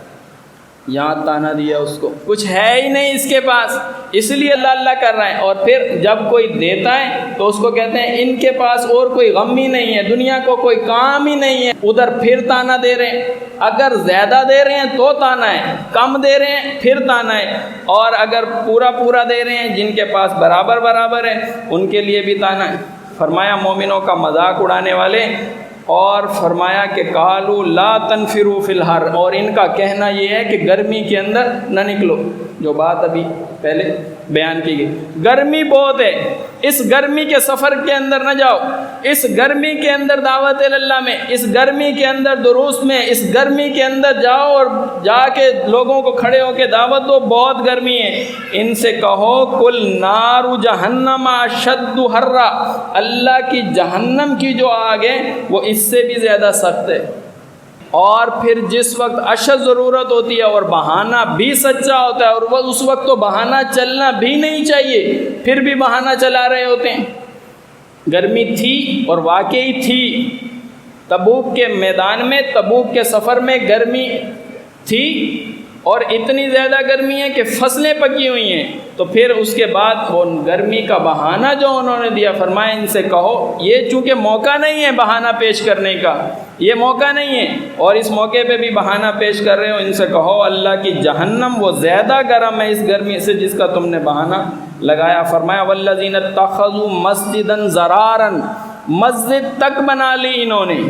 یہاں طعنہ دیا اس کو، کچھ ہے ہی نہیں اس کے پاس اس لیے اللہ اللہ کر رہا ہے۔ اور پھر جب کوئی دیتا ہے تو اس کو کہتے ہیں ان کے پاس اور کوئی غم ہی نہیں ہے، دنیا کو کوئی کام ہی نہیں ہے، ادھر پھر طعنہ دے رہے ہیں۔ اگر زیادہ دے رہے ہیں تو طعنہ ہے، کم دے رہے ہیں پھر طعنہ ہے، اور اگر پورا دے رہے ہیں، جن کے پاس برابر ہے ان کے لیے بھی طعنہ ہے۔ فرمایا مومنوں کا مذاق اڑانے والے، اور فرمایا کہ قالوا لا تنفروا فی الحر، اور ان کا کہنا یہ ہے کہ گرمی کے اندر نہ نکلو، جو بات ابھی پہلے بیان کی گئی، گرمی بہت ہے، اس گرمی کے سفر کے اندر نہ جاؤ، اس گرمی کے اندر دعوت اللہ میں، اس گرمی کے اندر دروس میں، اس گرمی کے اندر جاؤ اور جا کے لوگوں کو کھڑے ہو کے دعوت دو، بہت گرمی ہے۔ ان سے کہو کل نار جہنم اشد حرا، اللہ کی جہنم کی جو آگ ہے وہ اس سے بھی زیادہ سخت ہے۔ اور پھر جس وقت اشد ضرورت ہوتی ہے اور بہانہ بھی سچا ہوتا ہے، اور وہ اس وقت تو بہانہ چلنا بھی نہیں چاہیے، پھر بھی بہانہ چلا رہے ہوتے ہیں۔ گرمی تھی اور واقعی تھی، تبوک کے میدان میں، تبوک کے سفر میں گرمی تھی، اور اتنی زیادہ گرمی ہے کہ فصلیں پکی ہوئی ہیں۔ تو پھر اس کے بعد وہ گرمی کا بہانہ جو انہوں نے دیا، فرمایا ان سے کہو، یہ چونکہ موقع نہیں ہے بہانہ پیش کرنے کا، یہ موقع نہیں ہے، اور اس موقع پہ بھی بہانہ پیش کر رہے ہو، ان سے کہو اللہ کی جہنم وہ زیادہ گرم ہے اس گرمی سے جس کا تم نے بہانہ لگایا۔ فرمایا والذین اتخذوا مسجدا ضرارا، مسجد تک بنا لی انہوں نے،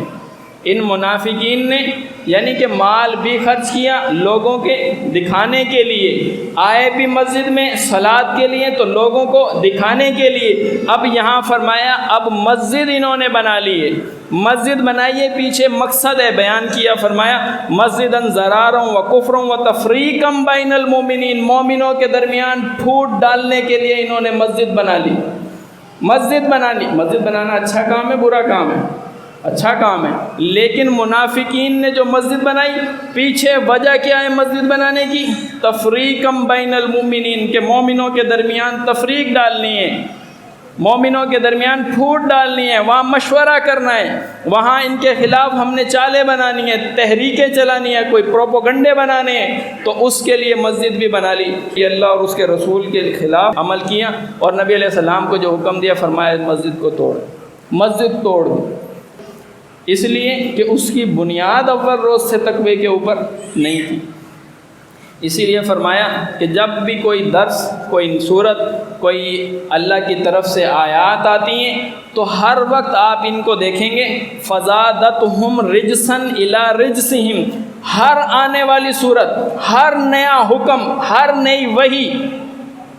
ان منافقین نے، یعنی کہ مال بھی خرچ کیا لوگوں کے دکھانے کے لیے، آئے بھی مسجد میں صلاۃ کے لیے تو لوگوں کو دکھانے کے لیے، اب یہاں فرمایا اب مسجد انہوں نے بنا لی ہے، مسجد بنائیے، پیچھے مقصد ہے بیان کیا، فرمایا مسجدا ضرارا و کفرا و تفریقا بین المؤمنین، مومنوں کے درمیان پھوٹ ڈالنے کے لیے انہوں نے مسجد بنا لی، مسجد بنا لی۔ مسجد بنانا اچھا کام ہے برا کام ہے؟ اچھا کام ہے، لیکن منافقین نے جو مسجد بنائی، پیچھے وجہ کیا ہے مسجد بنانے کی؟ تفریقا بین المؤمنین، کہ مومنوں کے درمیان تفریق ڈالنی ہے، مومنوں کے درمیان پھوٹ ڈالنی ہے، وہاں مشورہ کرنا ہے، وہاں ان کے خلاف ہم نے چالیں بنانی ہیں، تحریکیں چلانی ہیں، کوئی پروپوگنڈے بنانے ہیں، تو اس کے لیے مسجد بھی بنا لی۔ یہ اللہ اور اس کے رسول کے خلاف عمل کیا، اور نبی علیہ السلام کو جو حکم دیا، فرمایا مسجد کو توڑ، مسجد توڑ دو، اس لیے کہ اس کی بنیاد اول روز سے تقوی کے اوپر نہیں تھی۔ اسی لیے فرمایا کہ جب بھی کوئی درس، کوئی صورت، کوئی اللہ کی طرف سے آیات آتی ہیں تو ہر وقت آپ ان کو دیکھیں گے، فزادتہم رجسا الی رجسہم، ہر آنے والی صورت، ہر نیا حکم، ہر نئی وحی،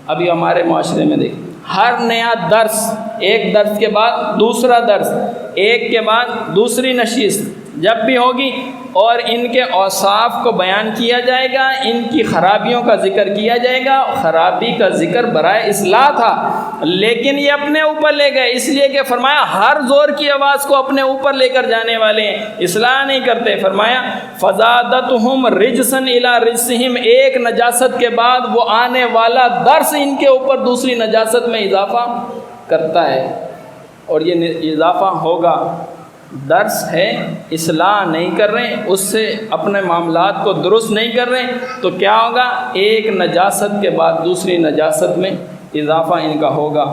ابھی ہمارے معاشرے میں دیکھیں، ہر نیا درس، ایک درس کے بعد دوسرا درس، ایک کے بعد دوسری نشست جب بھی ہوگی، اور ان کے اوصاف کو بیان کیا جائے گا، ان کی خرابیوں کا ذکر کیا جائے گا۔ خرابی کا ذکر برائے اصلاح تھا، لیکن یہ اپنے اوپر لے گئے، اس لیے کہ فرمایا ہر زور کی آواز کو اپنے اوپر لے کر جانے والے ہیں، اصلاح نہیں کرتے۔ فرمایا فزادتہم رجسا الی رجسہم، ایک نجاست کے بعد وہ آنے والا درس ان کے اوپر دوسری نجاست میں اضافہ کرتا ہے، اور یہ اضافہ ہوگا۔ درس ہے، اصلاح نہیں کر رہے ہیں، اس سے اپنے معاملات کو درست نہیں کر رہے ہیں، تو کیا ہوگا؟ ایک نجاست کے بعد دوسری نجاست میں اضافہ ان کا ہوگا۔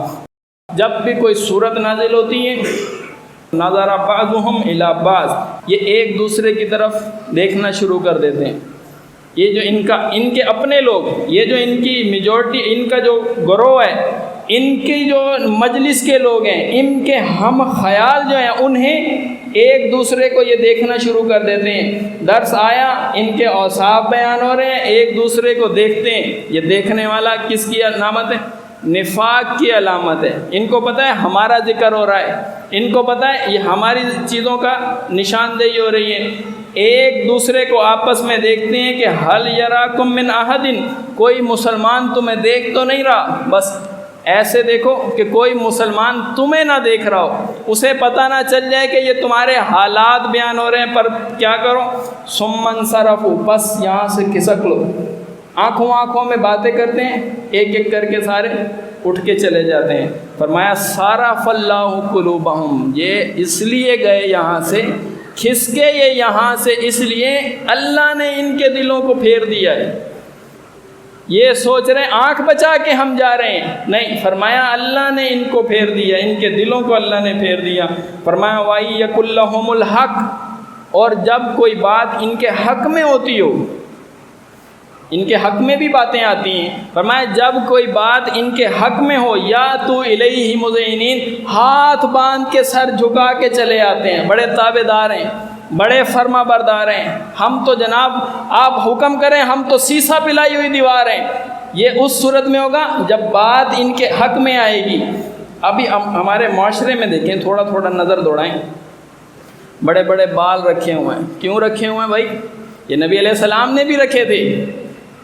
جب بھی کوئی صورت نازل ہوتی ہے، نظر بعضهم الی بعض، یہ ایک دوسرے کی طرف دیکھنا شروع کر دیتے ہیں۔ یہ جو ان کے اپنے لوگ، یہ جو ان کی میجورٹی، ان کا جو گروہ ہے، ان کی جو مجلس کے لوگ ہیں، ان کے ہم خیال جو ہیں، انہیں ایک دوسرے کو یہ دیکھنا شروع کر دیتے ہیں۔ درس آیا، ان کے اوصاف بیان ہو رہے ہیں، ایک دوسرے کو دیکھتے ہیں۔ یہ دیکھنے والا کس کی علامت ہے؟ نفاق کی علامت ہے۔ ان کو پتہ ہے ہمارا ذکر ہو رہا ہے، ان کو پتہ ہے یہ ہماری چیزوں کا نشاندہی ہو رہی ہے۔ ایک دوسرے کو آپس میں دیکھتے ہیں کہ حل یراکم من احد، کوئی مسلمان تمہیں دیکھ تو نہیں رہا، بس ایسے دیکھو کہ کوئی مسلمان تمہیں نہ دیکھ رہا ہو، اسے پتہ نہ چل جائے کہ یہ تمہارے حالات بیان ہو رہے ہیں، پر کیا کرو؟ ثم انصرفوا، بس یہاں سے کھسک لو، آنکھوں میں باتیں کرتے ہیں، ایک ایک کر کے سارے اٹھ کے چلے جاتے ہیں۔ فرمایا صرف اللہ قلوبہم، یہ اس لیے گئے یہاں سے، کھسکے یہ یہاں سے اس لیے اللہ نے ان کے دلوں کو پھیر دیا ہے۔ یہ سوچ رہے ہیں آنکھ بچا کے ہم جا رہے ہیں، نہیں، فرمایا اللہ نے ان کو پھیر دیا، ان کے دلوں کو اللہ نے پھیر دیا۔ فرمایا وَإِن يَكُن لَّهُمُ الْحَقُّ، اور جب کوئی بات ان کے حق میں ہوتی ہو، ان کے حق میں بھی باتیں آتی ہیں، فرمایا جب کوئی بات ان کے حق میں ہو، یا تو الیہ مذعنین، ہاتھ باندھ کے سر جھکا کے چلے آتے ہیں، بڑے تابع دار ہیں، بڑے فرما بردار ہیں، ہم تو جناب آپ حکم کریں، ہم تو سیسا پلائی ہوئی دیوار ہیں، یہ اس صورت میں ہوگا جب بات ان کے حق میں آئے گی۔ ابھی ہمارے معاشرے میں دیکھیں، تھوڑا تھوڑا نظر دوڑائیں، بڑے بڑے بال رکھے ہوئے ہیں۔ کیوں رکھے ہوئے ہیں بھائی؟ یہ نبی علیہ السلام نے بھی رکھے تھے،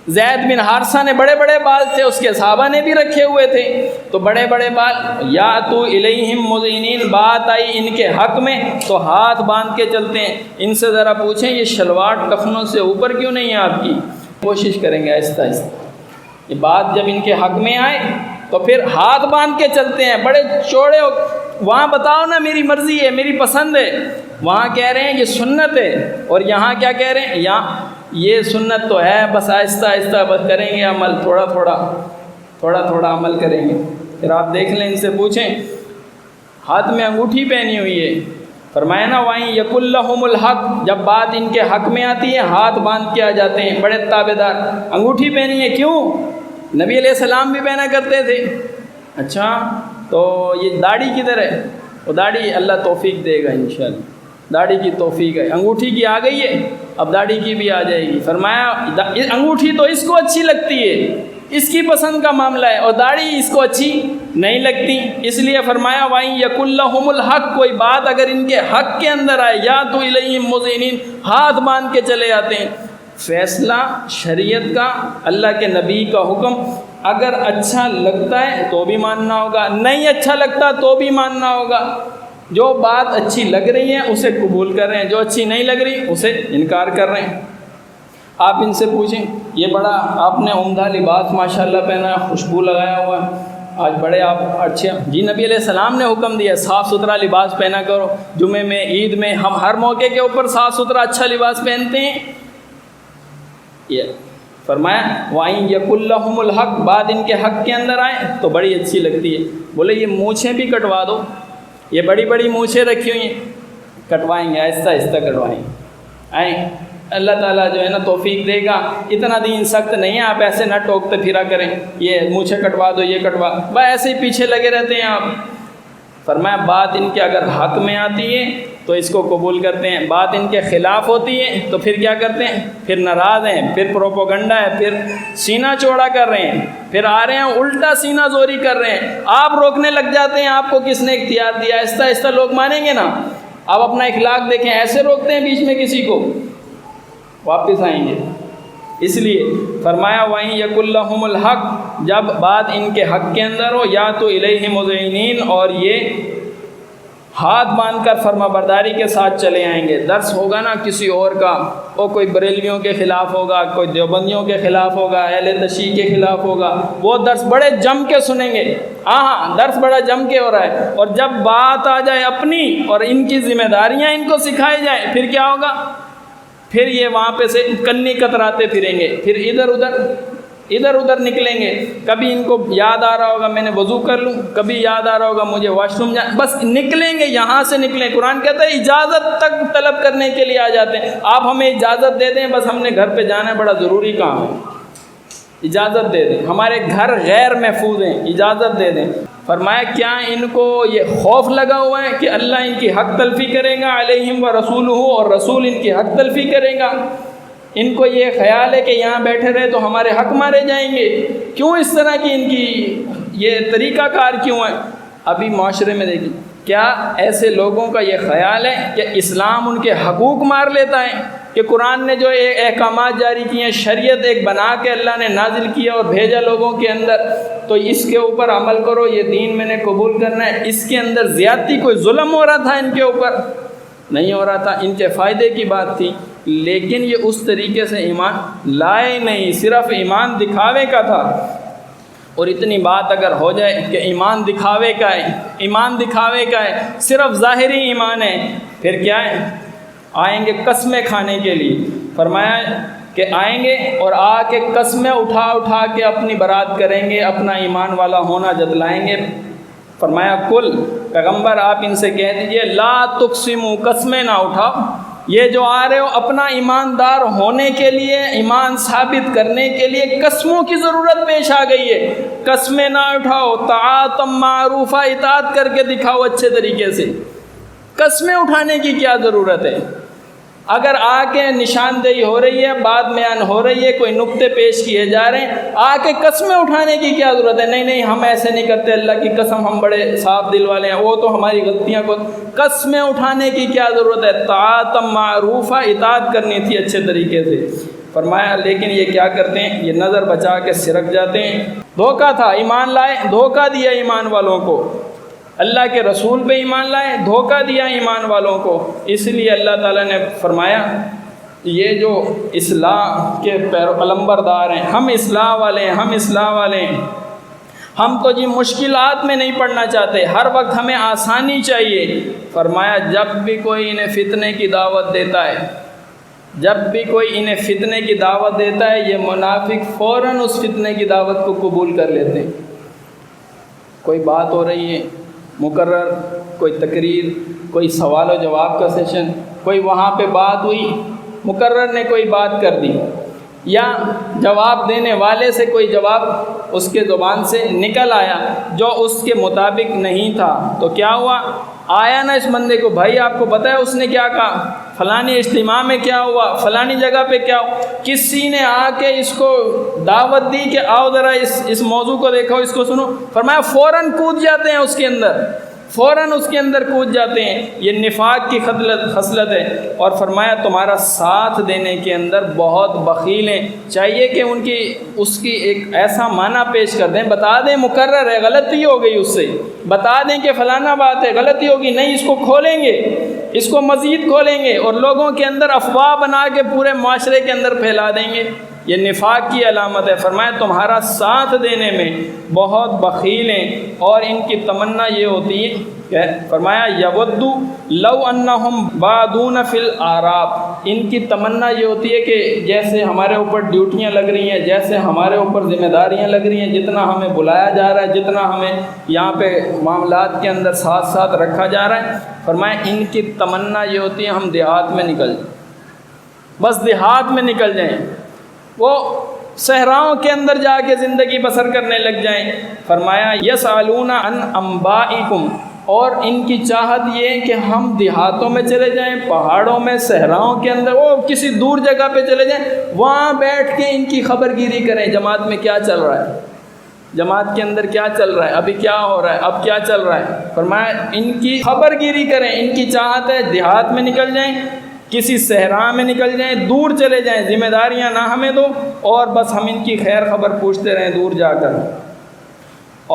زید بن حارثہ نے بڑے بڑے بال تھے، اس کے صحابہ نے بھی رکھے ہوئے تھے۔ تو بڑے بڑے بال، یا تو الیہم مذعنین، بات آئی ان کے حق میں تو ہاتھ باندھ کے چلتے ہیں۔ ان سے ذرا پوچھیں یہ شلوار ٹخنوں سے اوپر کیوں نہیں ہے آپ کی؟ کوشش کریں گے آہستہ آہستہ۔ یہ بات جب ان کے حق میں آئے تو پھر ہاتھ باندھ کے چلتے ہیں، بڑے چوڑے ہو۔ وہاں بتاؤ نا میری مرضی ہے، میری پسند ہے، وہاں کہہ رہے ہیں یہ سنت ہے، اور یہاں کیا کہہ رہے ہیں؟ یہاں یہ سنت تو ہے، بس آہستہ آہستہ بس کریں گے عمل، تھوڑا تھوڑا عمل کریں گے۔ پھر آپ دیکھ لیں، ان سے پوچھیں، ہاتھ میں انگوٹھی پہنی ہوئی ہے، فرمایا نا وہیں یقل لہم الحق، جب بات ان کے حق میں آتی ہے ہاتھ باندھ کے آ جاتے ہیں، بڑے تابع دار۔ انگوٹھی پہنی ہے کیوں؟ نبی علیہ السلام بھی پہنا کرتے تھے۔ اچھا، تو یہ داڑھی کدھر ہے؟ وہ داڑھی اللہ توفیق دے گا انشاءاللہ، داڑھی کی توفیق ہے، انگوٹھی کی آ گئی ہے، اب داڑھی کی بھی آ جائے گی۔ فرمایا انگوٹھی تو اس کو اچھی لگتی ہے، اس کی پسند کا معاملہ ہے، اور داڑھی اس کو اچھی نہیں لگتی، اس لیے فرمایا وَإِن يَكُن لَّهُمُ الْحَقُّ، کوئی بات اگر ان کے حق کے اندر آئے، یا تو الیہم مذعنین، ہاتھ باندھ کے چلے آتے ہیں۔ فیصلہ شریعت کا، اللہ کے نبی کا حکم اگر اچھا لگتا ہے تو بھی ماننا ہوگا، نہیں اچھا لگتا تو بھی ماننا ہوگا۔ جو بات اچھی لگ رہی ہے اسے قبول کر رہے ہیں، جو اچھی نہیں لگ رہی اسے انکار کر رہے ہیں۔ آپ ان سے پوچھیں، یہ بڑا آپ نے عمدہ لباس ماشاءاللہ پہنا ہے، خوشبو لگایا ہوا ہے، آج بڑے آپ اچھے، جی نبی علیہ السلام نے حکم دیا صاف ستھرا لباس پہنا کرو، جمعے میں، عید میں، ہم ہر موقع کے اوپر صاف ستھرا اچھا لباس پہنتے ہیں۔ یہ فرمایا وَإِن يَكُن لَّهُمُ الْحَقُّ، بات ان کے حق کے اندر آئے تو بڑی اچھی لگتی ہے۔ بولے یہ مونچھیں بھی کٹوا دو، یہ بڑی بڑی مونچھیں رکھی ہوئی ہیں، کٹوائیں گے، آہستہ آہستہ کٹوائیں گے، آئیں اللہ تعالیٰ جو ہے نا توفیق دے گا۔ اتنا دین سخت نہیں ہے، آپ ایسے نہ ٹوکتے پھرا کریں، یہ مونچھیں کٹوا دو، یہ کٹوا، بس ایسے ہی پیچھے لگے رہتے ہیں آپ۔ فرمایا بات ان کے اگر حق میں آتی ہے تو اس کو قبول کرتے ہیں، بات ان کے خلاف ہوتی ہے تو پھر کیا کرتے ہیں؟ پھر ناراض ہیں، پھر پروپوگنڈا ہے، پھر سینہ چوڑا کر رہے ہیں، پھر آ رہے ہیں الٹا سینہ زوری کر رہے ہیں، آپ روکنے لگ جاتے ہیں۔ آپ کو کس نے اختیار دیا؟ آہستہ آہستہ لوگ مانیں گے نا۔ آپ اپنا اخلاق دیکھیں، ایسے روکتے ہیں بیچ میں کسی کو، واپس آئیں گے۔ اس لیے فرمایا وَإِن يَكُن لَّهُمُ الْحَقُّ، جب بات ان کے حق کے اندر ہو، یا تو الیہ مذعنین، اور یہ ہاتھ باندھ کر فرما برداری کے ساتھ چلے آئیں گے۔ درس ہوگا نا کسی اور کا، وہ کوئی بریلویوں کے خلاف ہوگا، کوئی دیوبندیوں کے خلاف ہوگا، اہل تشیع کے خلاف ہوگا، وہ درس بڑے جم کے سنیں گے۔ ہاں درس بڑا جم کے ہو رہا ہے، اور جب بات آ جائے اپنی اور ان کی ذمہ داریاں ان کو سکھائی جائیں، پھر کیا ہوگا؟ پھر یہ وہاں پہ سے کنی کتراتے پھریں گے، پھر ادھر ادھر نکلیں گے۔ کبھی ان کو یاد آ رہا ہوگا میں نے وضو کر لوں، کبھی یاد آ رہا ہوگا مجھے واش روم جانا، بس نکلیں گے، یہاں سے نکلیں۔ قرآن کہتا ہے اجازت تک طلب کرنے کے لیے آ جاتے ہیں، آپ ہمیں اجازت دے دیں، بس ہم نے گھر پہ جانا ہے، بڑا ضروری کام ہے، اجازت دے دیں، ہمارے گھر غیر محفوظ ہیں، اجازت دے دیں۔ فرمایا کیا ان کو یہ خوف لگا ہوا ہے کہ اللہ ان کی حق تلفی کرے گا، علیہم و رسولہ، اور رسول ان کی حق تلفی کرے گا؟ ان کو یہ خیال ہے کہ یہاں بیٹھے رہے تو ہمارے حق مارے جائیں گے؟ کیوں اس طرح کی ان کی یہ طریقہ کار کیوں ہے؟ ابھی معاشرے میں دیکھیں، کیا ایسے لوگوں کا یہ خیال ہے کہ اسلام ان کے حقوق مار لیتا ہے؟ کہ قرآن نے جو احکامات جاری کیے ہیں، شریعت ایک بنا کے اللہ نے نازل کیا اور بھیجا لوگوں کے اندر، تو اس کے اوپر عمل کرو، یہ دین میں نے قبول کرنا ہے، اس کے اندر زیادتی کوئی ظلم ہو رہا تھا ان کے اوپر؟ نہیں ہو رہا تھا، ان کے فائدے کی بات تھی، لیکن یہ اس طریقے سے ایمان لائے نہیں، صرف ایمان دکھاوے کا تھا۔ اور اتنی بات اگر ہو جائے کہ ایمان دکھاوے کا ہے، ایمان دکھاوے کا ہے، صرف ظاہری ایمان ہے، پھر کیا ہے؟ آئیں گے قسمیں کھانے کے لیے۔ فرمایا کہ آئیں گے اور آ کے قسمیں اٹھا اٹھا کے اپنی برات کریں گے، اپنا ایمان والا ہونا جتلائیں گے۔ فرمایا کل پیغمبر آپ ان سے کہہ دیجئے لا تقسموا، قسمیں نہ اٹھاؤ، یہ جو آ رہے ہو اپنا ایماندار ہونے کے لیے، ایمان ثابت کرنے کے لیے قسموں کی ضرورت پیش آ گئی ہے، قسمیں نہ اٹھاؤ، طاعت معروفہ، اطاعت کر کے دکھاؤ اچھے طریقے سے، قسمیں اٹھانے کی کیا ضرورت ہے؟ اگر آ کے نشاندہی ہو رہی ہے، بات بیان ہو رہی ہے، کوئی نقطے پیش کیے جا رہے ہیں، آ کے قسمیں اٹھانے کی کیا ضرورت ہے؟ نہیں نہیں ہم ایسے نہیں کرتے، اللہ کی قسم ہم بڑے صاف دل والے ہیں، وہ تو ہماری غلطیاں کو قسمیں اٹھانے کی کیا ضرورت ہے؟ طاعت معروفہ، اطاعت کرنی تھی اچھے طریقے سے۔ فرمایا لیکن یہ کیا کرتے ہیں؟ یہ نظر بچا کے سرک جاتے ہیں۔ دھوکہ تھا، ایمان لائے، دھوکہ دیا ایمان والوں کو، اللہ کے رسول پہ ایمان لائے، دھوکہ دیا ایمان والوں کو۔ اس لیے اللہ تعالیٰ نے فرمایا یہ جو اصلاح کے علمبردار ہیں، ہم اصلاح والے ہیں، ہم اصلاح والے ہیں، ہم تو جی مشکلات میں نہیں پڑنا چاہتے، ہر وقت ہمیں آسانی چاہیے۔ فرمایا جب بھی کوئی انہیں فتنے کی دعوت دیتا ہے، جب بھی کوئی انہیں فتنے کی دعوت دیتا ہے، یہ منافق فوراً اس فتنے کی دعوت کو قبول کر لیتے ہیں۔ کوئی بات ہو رہی ہے مقرر، کوئی تقریر، کوئی سوال و جواب کا سیشن، کوئی وہاں پہ بات ہوئی، مقرر نے کوئی بات کر دی، یا جواب دینے والے سے کوئی جواب اس کے زبان سے نکل آیا جو اس کے مطابق نہیں تھا، تو کیا ہوا؟ آیا نا اس بندے کو، بھائی آپ کو پتہ ہے اس نے کیا کہا، فلانی اجتماع میں کیا ہوا، فلانی جگہ پہ کیا ہوا، کسی نے آ کے اس کو دعوت دی کہ آؤ ذرا اس موضوع کو دیکھو، اس کو سنو، فرمایا فوراً کود جاتے ہیں اس کے اندر، فوراً اس کے اندر کود جاتے ہیں۔ یہ نفاق کی خصلت ہے۔ اور فرمایا تمہارا ساتھ دینے کے اندر بہت بخیل ہیں، چاہیے کہ اس کی ایک ایسا معنی پیش کر دیں، بتا دیں مقرر ہے، غلطی ہو گئی اس سے، بتا دیں کہ فلانا بات ہے، غلطی ہوگی، نہیں اس کو کھولیں گے، اس کو مزید کھولیں گے اور لوگوں کے اندر افواہ بنا کے پورے معاشرے کے اندر پھیلا دیں گے۔ یہ نفاق کی علامت ہے۔ فرمایا تمہارا ساتھ دینے میں بہت بخیل ہیں، اور ان کی تمنا یہ ہوتی ہے کہ فرمایا یودو لو انہم بادون فی الاعراب، ان کی تمنا یہ ہوتی ہے کہ جیسے ہمارے اوپر ڈیوٹیاں لگ رہی ہیں، جیسے ہمارے اوپر ذمہ داریاں لگ رہی ہیں، جتنا ہمیں بلایا جا رہا ہے، جتنا ہمیں یہاں پہ معاملات کے اندر ساتھ ساتھ رکھا جا رہا ہے، فرمایا ان کی تمنا یہ ہوتی ہے ہم دیہات میں نکل جائیں، بس دیہات میں نکل جائیں، وہ صحراؤں کے اندر جا کے زندگی بسر کرنے لگ جائیں۔ فرمایا یسألون عن انبائکم، اور ان کی چاہت یہ ہے کہ ہم دیہاتوں میں چلے جائیں، پہاڑوں میں، صحراؤں کے اندر، وہ کسی دور جگہ پہ چلے جائیں، وہاں بیٹھ کے ان کی خبر گیری کریں، جماعت میں کیا چل رہا ہے، جماعت کے اندر کیا چل رہا ہے، ابھی کیا ہو رہا ہے، اب کیا چل رہا ہے۔ فرمایا ان کی خبر گیری کریں، ان کی چاہت ہے دیہات میں نکل جائیں، کسی صحرا میں نکل جائیں، دور چلے جائیں، ذمہ داریاں نہ ہمیں دو، اور بس ہم ان کی خیر خبر پوچھتے رہیں دور جا کر۔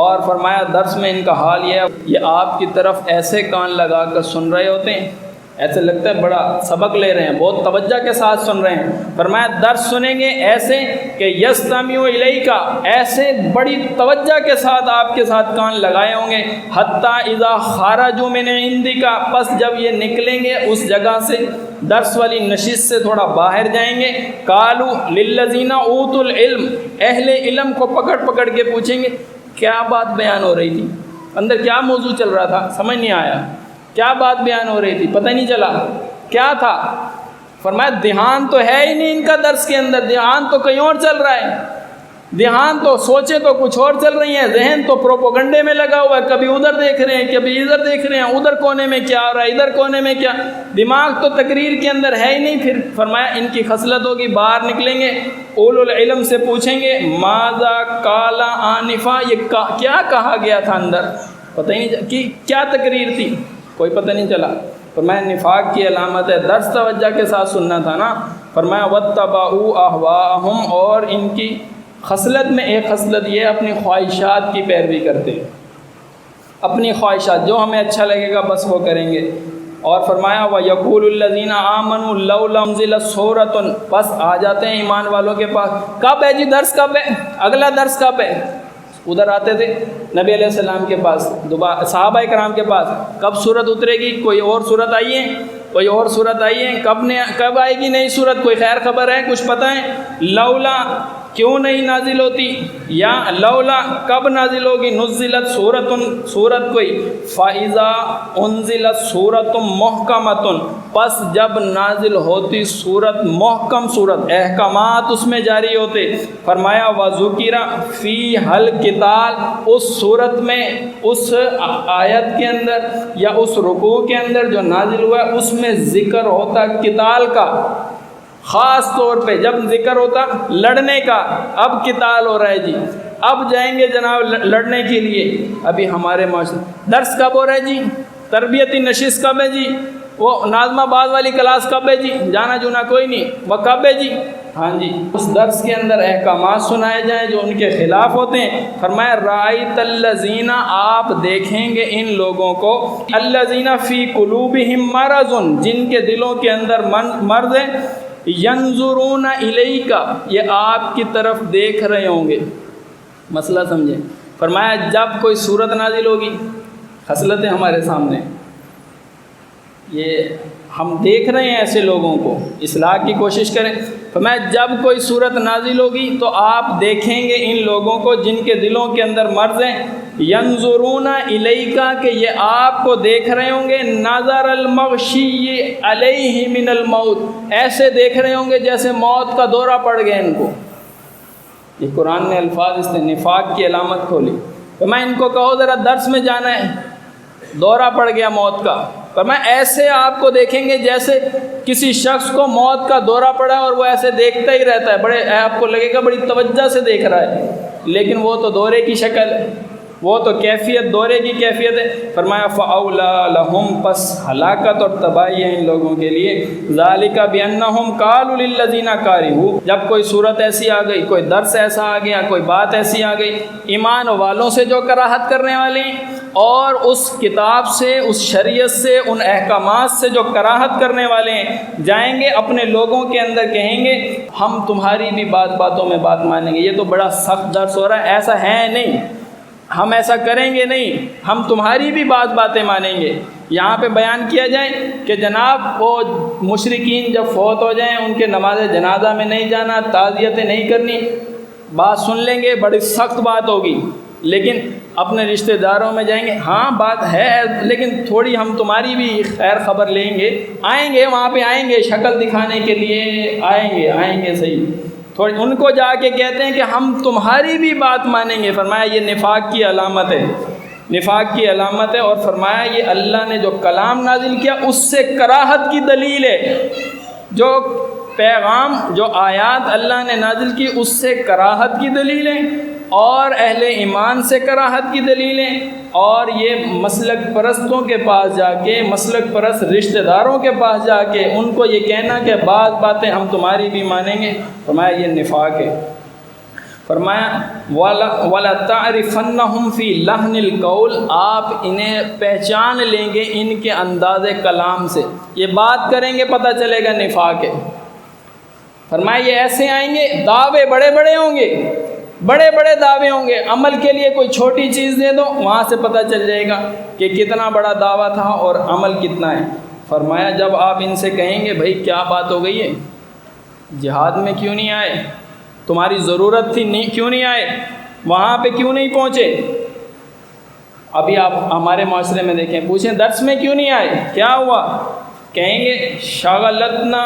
اور فرمایا درس میں ان کا حال یہ ہے، یہ آپ کی طرف ایسے کان لگا کر سن رہے ہوتے ہیں، ایسے لگتا ہے بڑا سبق لے رہے ہیں، بہت توجہ کے ساتھ سن رہے ہیں۔ فرمایا درس سنیں گے ایسے کہ یستمعوا الیک، ایسے بڑی توجہ کے ساتھ آپ کے ساتھ کان لگائے ہوں گے، حتی اذا خرجوا من عندک، پس جب یہ نکلیں گے اس جگہ سے، درس والی نشست سے تھوڑا باہر جائیں گے، قالوا للذین اوتوا العلم، اہل علم کو پکڑ پکڑ کے پوچھیں گے کیا بات بیان ہو رہی تھی، اندر کیا موضوع چل رہا تھا، سمجھ نہیں آیا، کیا بات بیان ہو رہی تھی، پتہ نہیں چلا کیا تھا۔ فرمایا دھیان تو ہے ہی نہیں ان کا درس کے اندر، دھیان تو کہیں اور چل رہا ہے، دھیان تو سوچیں تو کچھ اور چل رہی ہیں، ذہن تو پروپوگنڈے میں لگا ہوا ہے، کبھی ادھر دیکھ رہے ہیں، کبھی ادھر دیکھ رہے ہیں، ادھر کونے میں کیا ہو رہا ہے، ادھر کونے میں کیا، دماغ تو تقریر کے اندر ہے ہی نہیں۔ پھر فرمایا ان کی خصلت ہوگی، باہر نکلیں گے اولو العلم سے پوچھیں گے ماذا قال آنفا، یہ کیا کہا گیا تھا اندر، پتہ ہی نہیں کہ کیا تقریر تھی، کوئی پتہ نہیں چلا۔ فرمایا نفاق کی علامت ہے، درس توجہ کے ساتھ سننا تھا نا۔ فرمایا واتبعوا اہواءہم، اور ان کی خصلت میں ایک خصلت یہ اپنی خواہشات کی پیروی کرتے ہیں، اپنی خواہشات، جو ہمیں اچھا لگے گا بس وہ کریں گے۔ اور فرمایا وَيَقُولُ الَّذِينَ آمَنُوا لَوْلَا أُنزِلَتْ سُورَةٌ، بس آ جاتے ہیں ایمان والوں کے پاس، کب ہے جی درس، کب ہے اگلا درس، کب ہے، ادھر آتے تھے نبی علیہ السلام کے پاس، صحابہ کرام کے پاس، کب صورت اترے گی، کوئی اور صورت آئی ہے، کوئی اور صورت آئی ہے، کب آئے گی نئی صورت، کوئی خیر خبر ہے، کچھ پتہ ہے، لولا کیوں نہیں نازل ہوتی، یا لولا کب نازل ہوگی، نزلت سورت کوئی، فَإِذَا أُنزِلَتْ سورۃ محکمۃ، پس جب نازل ہوتی سورت محکم صورت، احکامات اس میں جاری ہوتے، فرمایا وَذُكِرَ فِيهَا الْقِتَالُ، اس صورت میں اس آیت کے اندر یا اس رکوع کے اندر جو نازل ہوا اس میں ذکر ہوتا قتال کا، خاص طور پہ جب ذکر ہوتا لڑنے کا، اب قتال ہو رہا ہے جی، اب جائیں گے جناب لڑنے کے لیے، ابھی ہمارے معاشرے درس کب ہو رہا ہے جی، تربیتی نشست کب ہے جی، وہ ناظم آباد والی کلاس کب ہے جی، جانا جونا کوئی نہیں، وہ کب ہے جی، ہاں جی، اس درس کے اندر احکامات سنائے جائیں جو ان کے خلاف ہوتے ہیں۔ فرمایا رأیت الذین، آپ دیکھیں گے ان لوگوں کو، الذین فی قلوبہم مرض، جن کے دلوں کے اندر مرض ہے، ینظرون الیک، یہ آپ کی طرف دیکھ رہے ہوں گے، مسئلہ سمجھیں۔ فرمایا جب کوئی صورت نازل ہوگی، خصلتیں ہمارے سامنے، یہ ہم دیکھ رہے ہیں ایسے لوگوں کو، اصلاح کی کوشش کریں۔ فرمایا جب کوئی صورت نازل ہوگی تو آپ دیکھیں گے ان لوگوں کو جن کے دلوں کے اندر مرض ہیں، ینظرون الیکا، کہ یہ آپ کو دیکھ رہے ہوں گے، نظر المغشی علیہ من الموت، ایسے دیکھ رہے ہوں گے جیسے موت کا دورہ پڑ گیا ان کو۔ یہ قرآن نے الفاظ اس نے نفاق کی علامت کھولی۔ تو میں ان کو کہو ذرا درس میں جانا ہے، دورہ پڑ گیا موت کا، پر میں ایسے آپ کو دیکھیں گے جیسے کسی شخص کو موت کا دورہ پڑا اور وہ ایسے دیکھتا ہی رہتا ہے، بڑے آپ کو لگے گا بڑی توجہ سے دیکھ رہا ہے، لیکن وہ تو دورے کی شکل ہے، وہ تو کیفیت دورے کی کیفیت ہے۔ فرمایا فَأَوْلَىٰ لَهُمْ، پس ہلاکت اور تباہی ہے ان لوگوں کے لیے، ذَلِكَ بِأَنَّهُمْ قَالُوا لِلَّذِينَ كَرِهُوا، جب کوئی صورت ایسی آ گئی، کوئی درس ایسا آ گیا، کوئی بات ایسی آ گئی، ایمان والوں سے جو کراہت کرنے والے ہیں اور اس کتاب سے، اس شریعت سے، ان احکامات سے جو کراہت کرنے والے ہیں، جائیں گے اپنے لوگوں کے اندر کہیں گے ہم تمہاری بھی باتوں میں بات مانیں گے۔ یہ تو بڑا سخت درس ہو رہا ہے، ایسا ہے نہیں، ہم ایسا کریں گے نہیں، ہم تمہاری بھی باتیں مانیں گے۔ یہاں پہ بیان کیا جائے کہ جناب وہ مشرکین جب فوت ہو جائیں ان کے نماز جنازہ میں نہیں جانا، تعزیتیں نہیں کرنی، بات سن لیں گے، بڑی سخت بات ہوگی، لیکن اپنے رشتہ داروں میں جائیں گے، ہاں بات ہے لیکن تھوڑی ہم تمہاری بھی خیر خبر لیں گے، آئیں گے وہاں پہ، آئیں گے شکل دکھانے کے لیے، آئیں گے صحیح، تھوڑی ان کو جا کے کہتے ہیں کہ ہم تمہاری بھی بات مانیں گے۔ فرمایا یہ نفاق کی علامت ہے، نفاق کی علامت ہے، اور فرمایا یہ اللہ نے جو کلام نازل کیا اس سے کراہت کی دلیل ہے، جو پیغام، جو آیات اللہ نے نازل کی اس سے کراہت کی دلیلیں اور اہل ایمان سے کراہت کی دلیلیں، اور یہ مسلک پرستوں کے پاس جا کے، مسلک پرست رشتہ داروں کے پاس جا کے ان کو یہ کہنا کہ بعض باتیں ہم تمہاری بھی مانیں گے، فرمایا یہ نفاق ہے۔ فرمایا وَلَتَعْرِفَنَّهُمْ فِي لَحْنِ الْقَوْلِ، آپ انہیں پہچان لیں گے ان کے انداز کلام سے، یہ بات کریں گے پتہ چلے گا نفاق ہے۔ فرمایا یہ ایسے آئیں گے، دعوے بڑے بڑے ہوں گے، بڑے بڑے دعوے ہوں گے، عمل کے لیے کوئی چھوٹی چیز دے دو وہاں سے پتہ چل جائے گا کہ کتنا بڑا دعویٰ تھا اور عمل کتنا ہے۔ فرمایا جب آپ ان سے کہیں گے بھائی کیا بات ہو گئی ہے، جہاد میں کیوں نہیں آئے، تمہاری ضرورت تھی کیوں نہیں آئے، وہاں پہ کیوں نہیں پہنچے، ابھی آپ ہمارے معاشرے میں دیکھیں، پوچھیں درس میں کیوں نہیں آئے، کیا ہوا، کہیں گے شغلتنا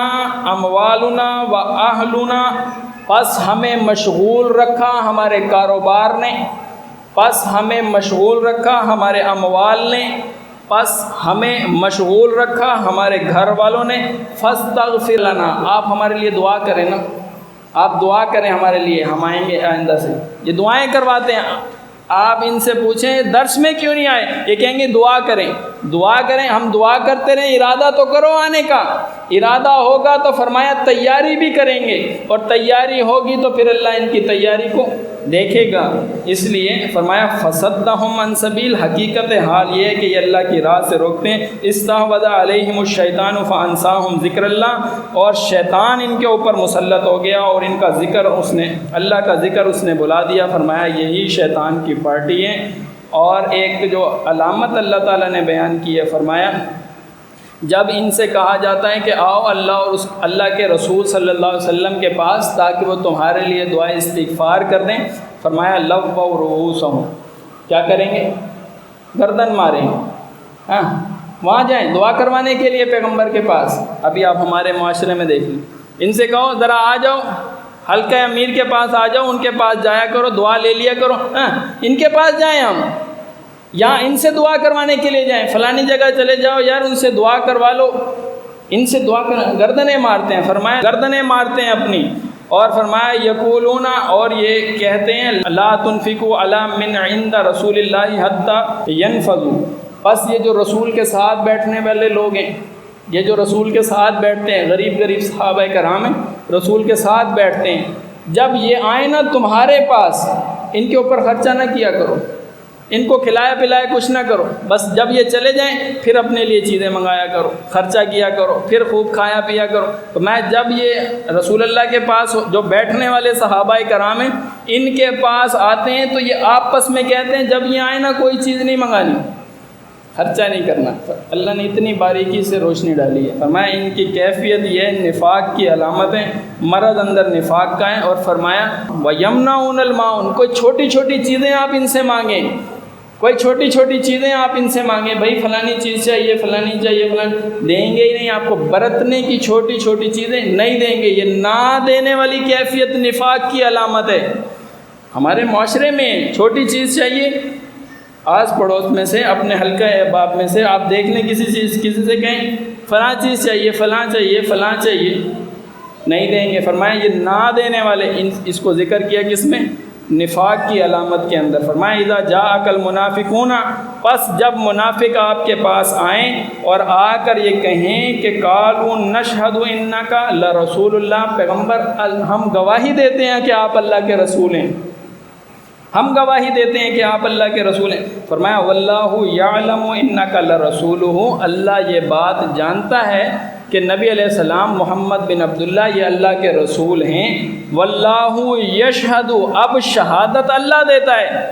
اموالنا و اہلنا، پس ہمیں مشغول رکھا ہمارے کاروبار نے، پس ہمیں مشغول رکھا ہمارے اموال نے، پس ہمیں مشغول رکھا ہمارے گھر والوں نے، فاستغفر لنا، آپ ہمارے لیے دعا کریں نا، آپ دعا کریں ہمارے لیے، ہم آئیں گے آئندہ سے، یہ دعائیں کرواتے ہیں۔ آپ ان سے پوچھیں درس میں کیوں نہیں آئے، یہ کہیں گے دعا کریں، دعا کریں، ہم دعا کرتے رہیں، ارادہ تو کرو آنے کا، ارادہ ہوگا تو فرمایا تیاری بھی کریں گے، اور تیاری ہوگی تو پھر اللہ ان کی تیاری کو دیکھے گا۔ اس لیے فرمایا فصدہم عن سبیل، حقیقت حال یہ ہے کہ یہ اللہ کی راہ سے روکتے ہیں، استحوذ علیہم الشیطان فانساہم ذکر اللہ، اور شیطان ان کے اوپر مسلط ہو گیا اور ان کا ذکر اللہ کا ذکر اس نے بلا دیا۔ فرمایا یہی شیطان کی پارٹی ہے۔ اور ایک جو علامت اللہ تعالیٰ نے بیان کی ہے، فرمایا جب ان سے کہا جاتا ہے کہ آؤ اللہ اور اللہ کے رسول صلی اللہ علیہ وسلم کے پاس تاکہ وہ تمہارے لیے دعائے استغفار کر دیں، فرمایا لووا رؤوسہم، کیا کریں گے؟ گردن ماریں گے۔ ہاں، وہاں جائیں دعا کروانے کے لیے پیغمبر کے پاس۔ ابھی آپ ہمارے معاشرے میں دیکھ لیں، ان سے کہو ذرا آ جاؤ حلقہ امیر کے پاس آ جاؤ، ان کے پاس جایا کرو، دعا لے لیا کرو۔ ہاں، ان کے پاس جائیں ہم، یا ان سے دعا کروانے کے لیے جائیں، فلانی جگہ چلے جاؤ یار ان سے دعا کروا لو، ان سے دعا گردنیں مارتے ہیں، فرمایا گردنیں مارتے ہیں اپنی، اور فرمایا یقولون، اور یہ کہتے ہیں لا تنفقوا علی من عند رسول اللہ حتی ینفضوا، بس یہ جو رسول کے ساتھ بیٹھنے والے لوگ ہیں، یہ جو رسول کے ساتھ بیٹھتے ہیں، غریب غریب صحابہ کرام ہیں، رسول کے ساتھ بیٹھتے ہیں، جب یہ آئیں نا تمہارے پاس، ان کے اوپر خرچہ نہ کیا کرو، ان کو کھلایا پلایا کچھ نہ کرو، بس جب یہ چلے جائیں پھر اپنے لیے چیزیں منگایا کرو، خرچہ کیا کرو، پھر خوب کھایا پیا کرو۔ تو میں جب یہ رسول اللہ کے پاس جو بیٹھنے والے صحابہ کرام ہیں ان کے پاس آتے ہیں تو یہ آپس میں کہتے ہیں جب یہ آئے نا کوئی چیز نہیں منگانی، خرچہ نہیں کرنا۔ اللہ نے اتنی باریکی سے روشنی ڈالی ہے، فرمایا ان کی کیفیت یہ نفاق کی علامتیں، مرض اندر نفاق کا ہے، اور فرمایا وَيَمْنَعُونَ الْمَاعُونَ، کوئی چھوٹی چھوٹی چیزیں آپ ان سے مانگیں، کوئی چھوٹی چھوٹی چیزیں آپ ان سے مانگیں، بھائی فلانی چیز چاہیے، فلانی چاہیے، فلانی، دیں گے ہی نہیں آپ کو، برتنے کی چھوٹی چھوٹی چیزیں نہیں دیں گے۔ یہ نہ دینے والی کیفیت نفاق کی علامت ہے۔ ہمارے معاشرے میں چھوٹی چیز چاہیے، آس پڑوس میں سے، اپنے حلقہ احباب میں سے آپ دیکھ لیں کسی سے کہیں فلاں چیز چاہیے، فلاں چاہیے، فلاں چاہیے، نہیں دیں گے۔ فرمایا یہ نہ دینے والے، اس کو ذکر کیا کس میں؟ نفاق کی علامت کے اندر۔ فرمایا اذا جاءک المنافقون، پس جب منافق آپ کے پاس آئیں اور آ کر یہ کہیں کہ قالوا نشہد انک لرسول اللہ، پیغمبر ہم گواہی دیتے ہیں کہ آپ اللہ کے رسول ہیں، ہم گواہی دیتے ہیں کہ آپ اللہ کے رسول ہیں۔ فرمایا واللہ یعلم انک لرسولہ، اللہ یہ بات جانتا ہے کہ نبی علیہ السلام محمد بن عبداللہ یہ اللہ کے رسول ہیں۔ واللہ یشہد، اب شہادت اللہ دیتا ہے،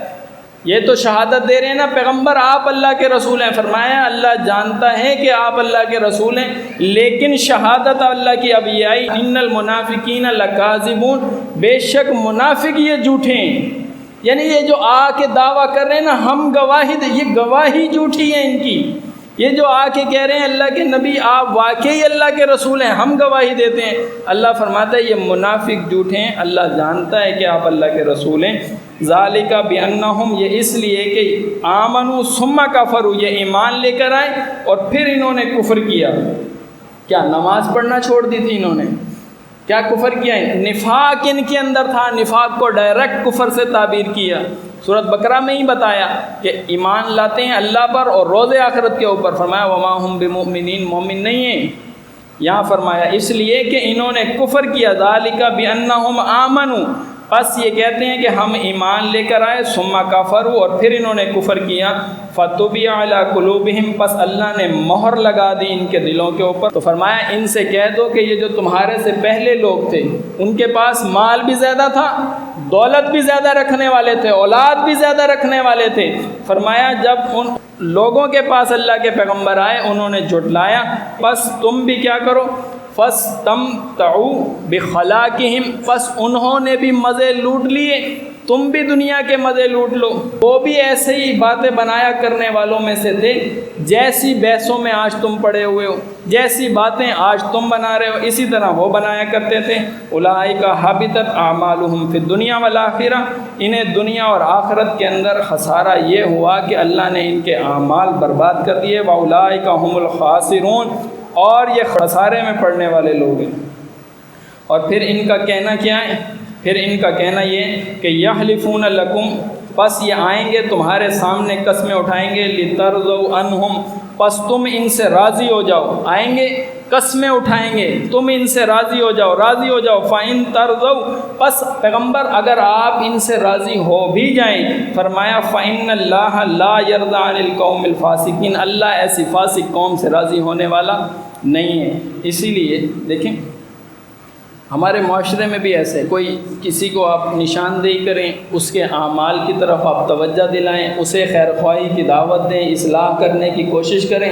یہ تو شہادت دے رہے ہیں نا پیغمبر آپ اللہ کے رسول ہیں، فرمایا اللہ جانتا ہے کہ آپ اللہ کے رسول ہیں، لیکن شہادت اللہ کی اب یہ آئی ان المنافقین لکاذبون، بے شک منافق یہ جھوٹے ہیں، یعنی یہ جو آ کے دعویٰ کر رہے ہیں نا ہم گواہی دیں، یہ گواہی جھوٹی ہے ان کی، یہ جو آ کے کہہ رہے ہیں اللہ کے نبی آپ واقعی اللہ کے رسول ہیں، ہم گواہی دیتے ہیں، اللہ فرماتا ہے یہ منافق جھوٹے ہیں، اللہ جانتا ہے کہ آپ اللہ کے رسول ہیں۔ ذالک بانہم، یہ اس لیے کہ آمنوا ثم کفروا، یہ ایمان لے کر آئے اور پھر انہوں نے کفر کیا۔ کیا نماز پڑھنا چھوڑ دی تھی انہوں نے؟ کیا کفر کیا ہے؟ نفاق ان کے اندر تھا، نفاق کو ڈائریکٹ کفر سے تعبیر کیا۔ سورۃ بقرہ میں ہی بتایا کہ ایمان لاتے ہیں اللہ پر اور روز آخرت کے اوپر، فرمایا وما ہم بمؤمنین، مومن نہیں ہیں۔ یہاں فرمایا اس لیے کہ انہوں نے کفر کیا، ذالک بانہم آمنوا، پس یہ کہتے ہیں کہ ہم ایمان لے کر آئے، ثم کفروا، اور پھر انہوں نے کفر کیا، فطبع علی قلوبہم، پس اللہ نے مہر لگا دی ان کے دلوں کے اوپر۔ تو فرمایا ان سے کہہ دو کہ یہ جو تمہارے سے پہلے لوگ تھے ان کے پاس مال بھی زیادہ تھا، دولت بھی زیادہ رکھنے والے تھے، اولاد بھی زیادہ رکھنے والے تھے، فرمایا جب ان لوگوں کے پاس اللہ کے پیغمبر آئے انہوں نے جھٹلایا، بس تم بھی کیا کرو، فاستمتعوا بخلاقہم، پس انہوں نے بھی مزے لوٹ لیے، تم بھی دنیا کے مزے لوٹ لو۔ وہ بھی ایسے ہی باتیں بنایا کرنے والوں میں سے تھے جیسی بحثوں میں آج تم پڑے ہوئے ہو، جیسی باتیں آج تم بنا رہے ہو اسی طرح وہ بنایا کرتے تھے۔ اولئک حبطت اعمالہم فی الدنیا والآخرہ، انہیں دنیا اور آخرت کے اندر خسارہ یہ ہوا کہ اللہ نے ان کے اعمال برباد کر دیے۔ واولئک هم الخاسرون، اور یہ خسارے میں پڑنے والے لوگ ہیں۔ اور پھر ان کا کہنا کیا ہے؟ پھر ان کا کہنا یہ کہ یحلفون لکم، پس یہ آئیں گے تمہارے سامنے قسمیں اٹھائیں گے، لترضوا عنہم، پس تم ان سے راضی ہو جاؤ، آئیں گے قسمیں اٹھائیں گے تم ان سے راضی ہو جاؤ، راضی ہو جاؤ۔ فَإِن تَرْضَوْا، پس پیغمبر اگر آپ ان سے راضی ہو بھی جائیں، فرمایا فَإِنَّ اللَّهَ لَا يَرْضَىٰ عَنِ الْقَوْمِ الْفَاسِقِينَ، اللہ ایسی فاسق قوم سے راضی ہونے والا نہیں ہے۔ اسی لیے دیکھیں ہمارے معاشرے میں بھی ایسے، کوئی کسی کو آپ نشاندہی کریں، اس کے اعمال کی طرف آپ توجہ دلائیں، اسے خیر خواہی کی دعوت دیں، اصلاح کرنے کی کوشش کریں،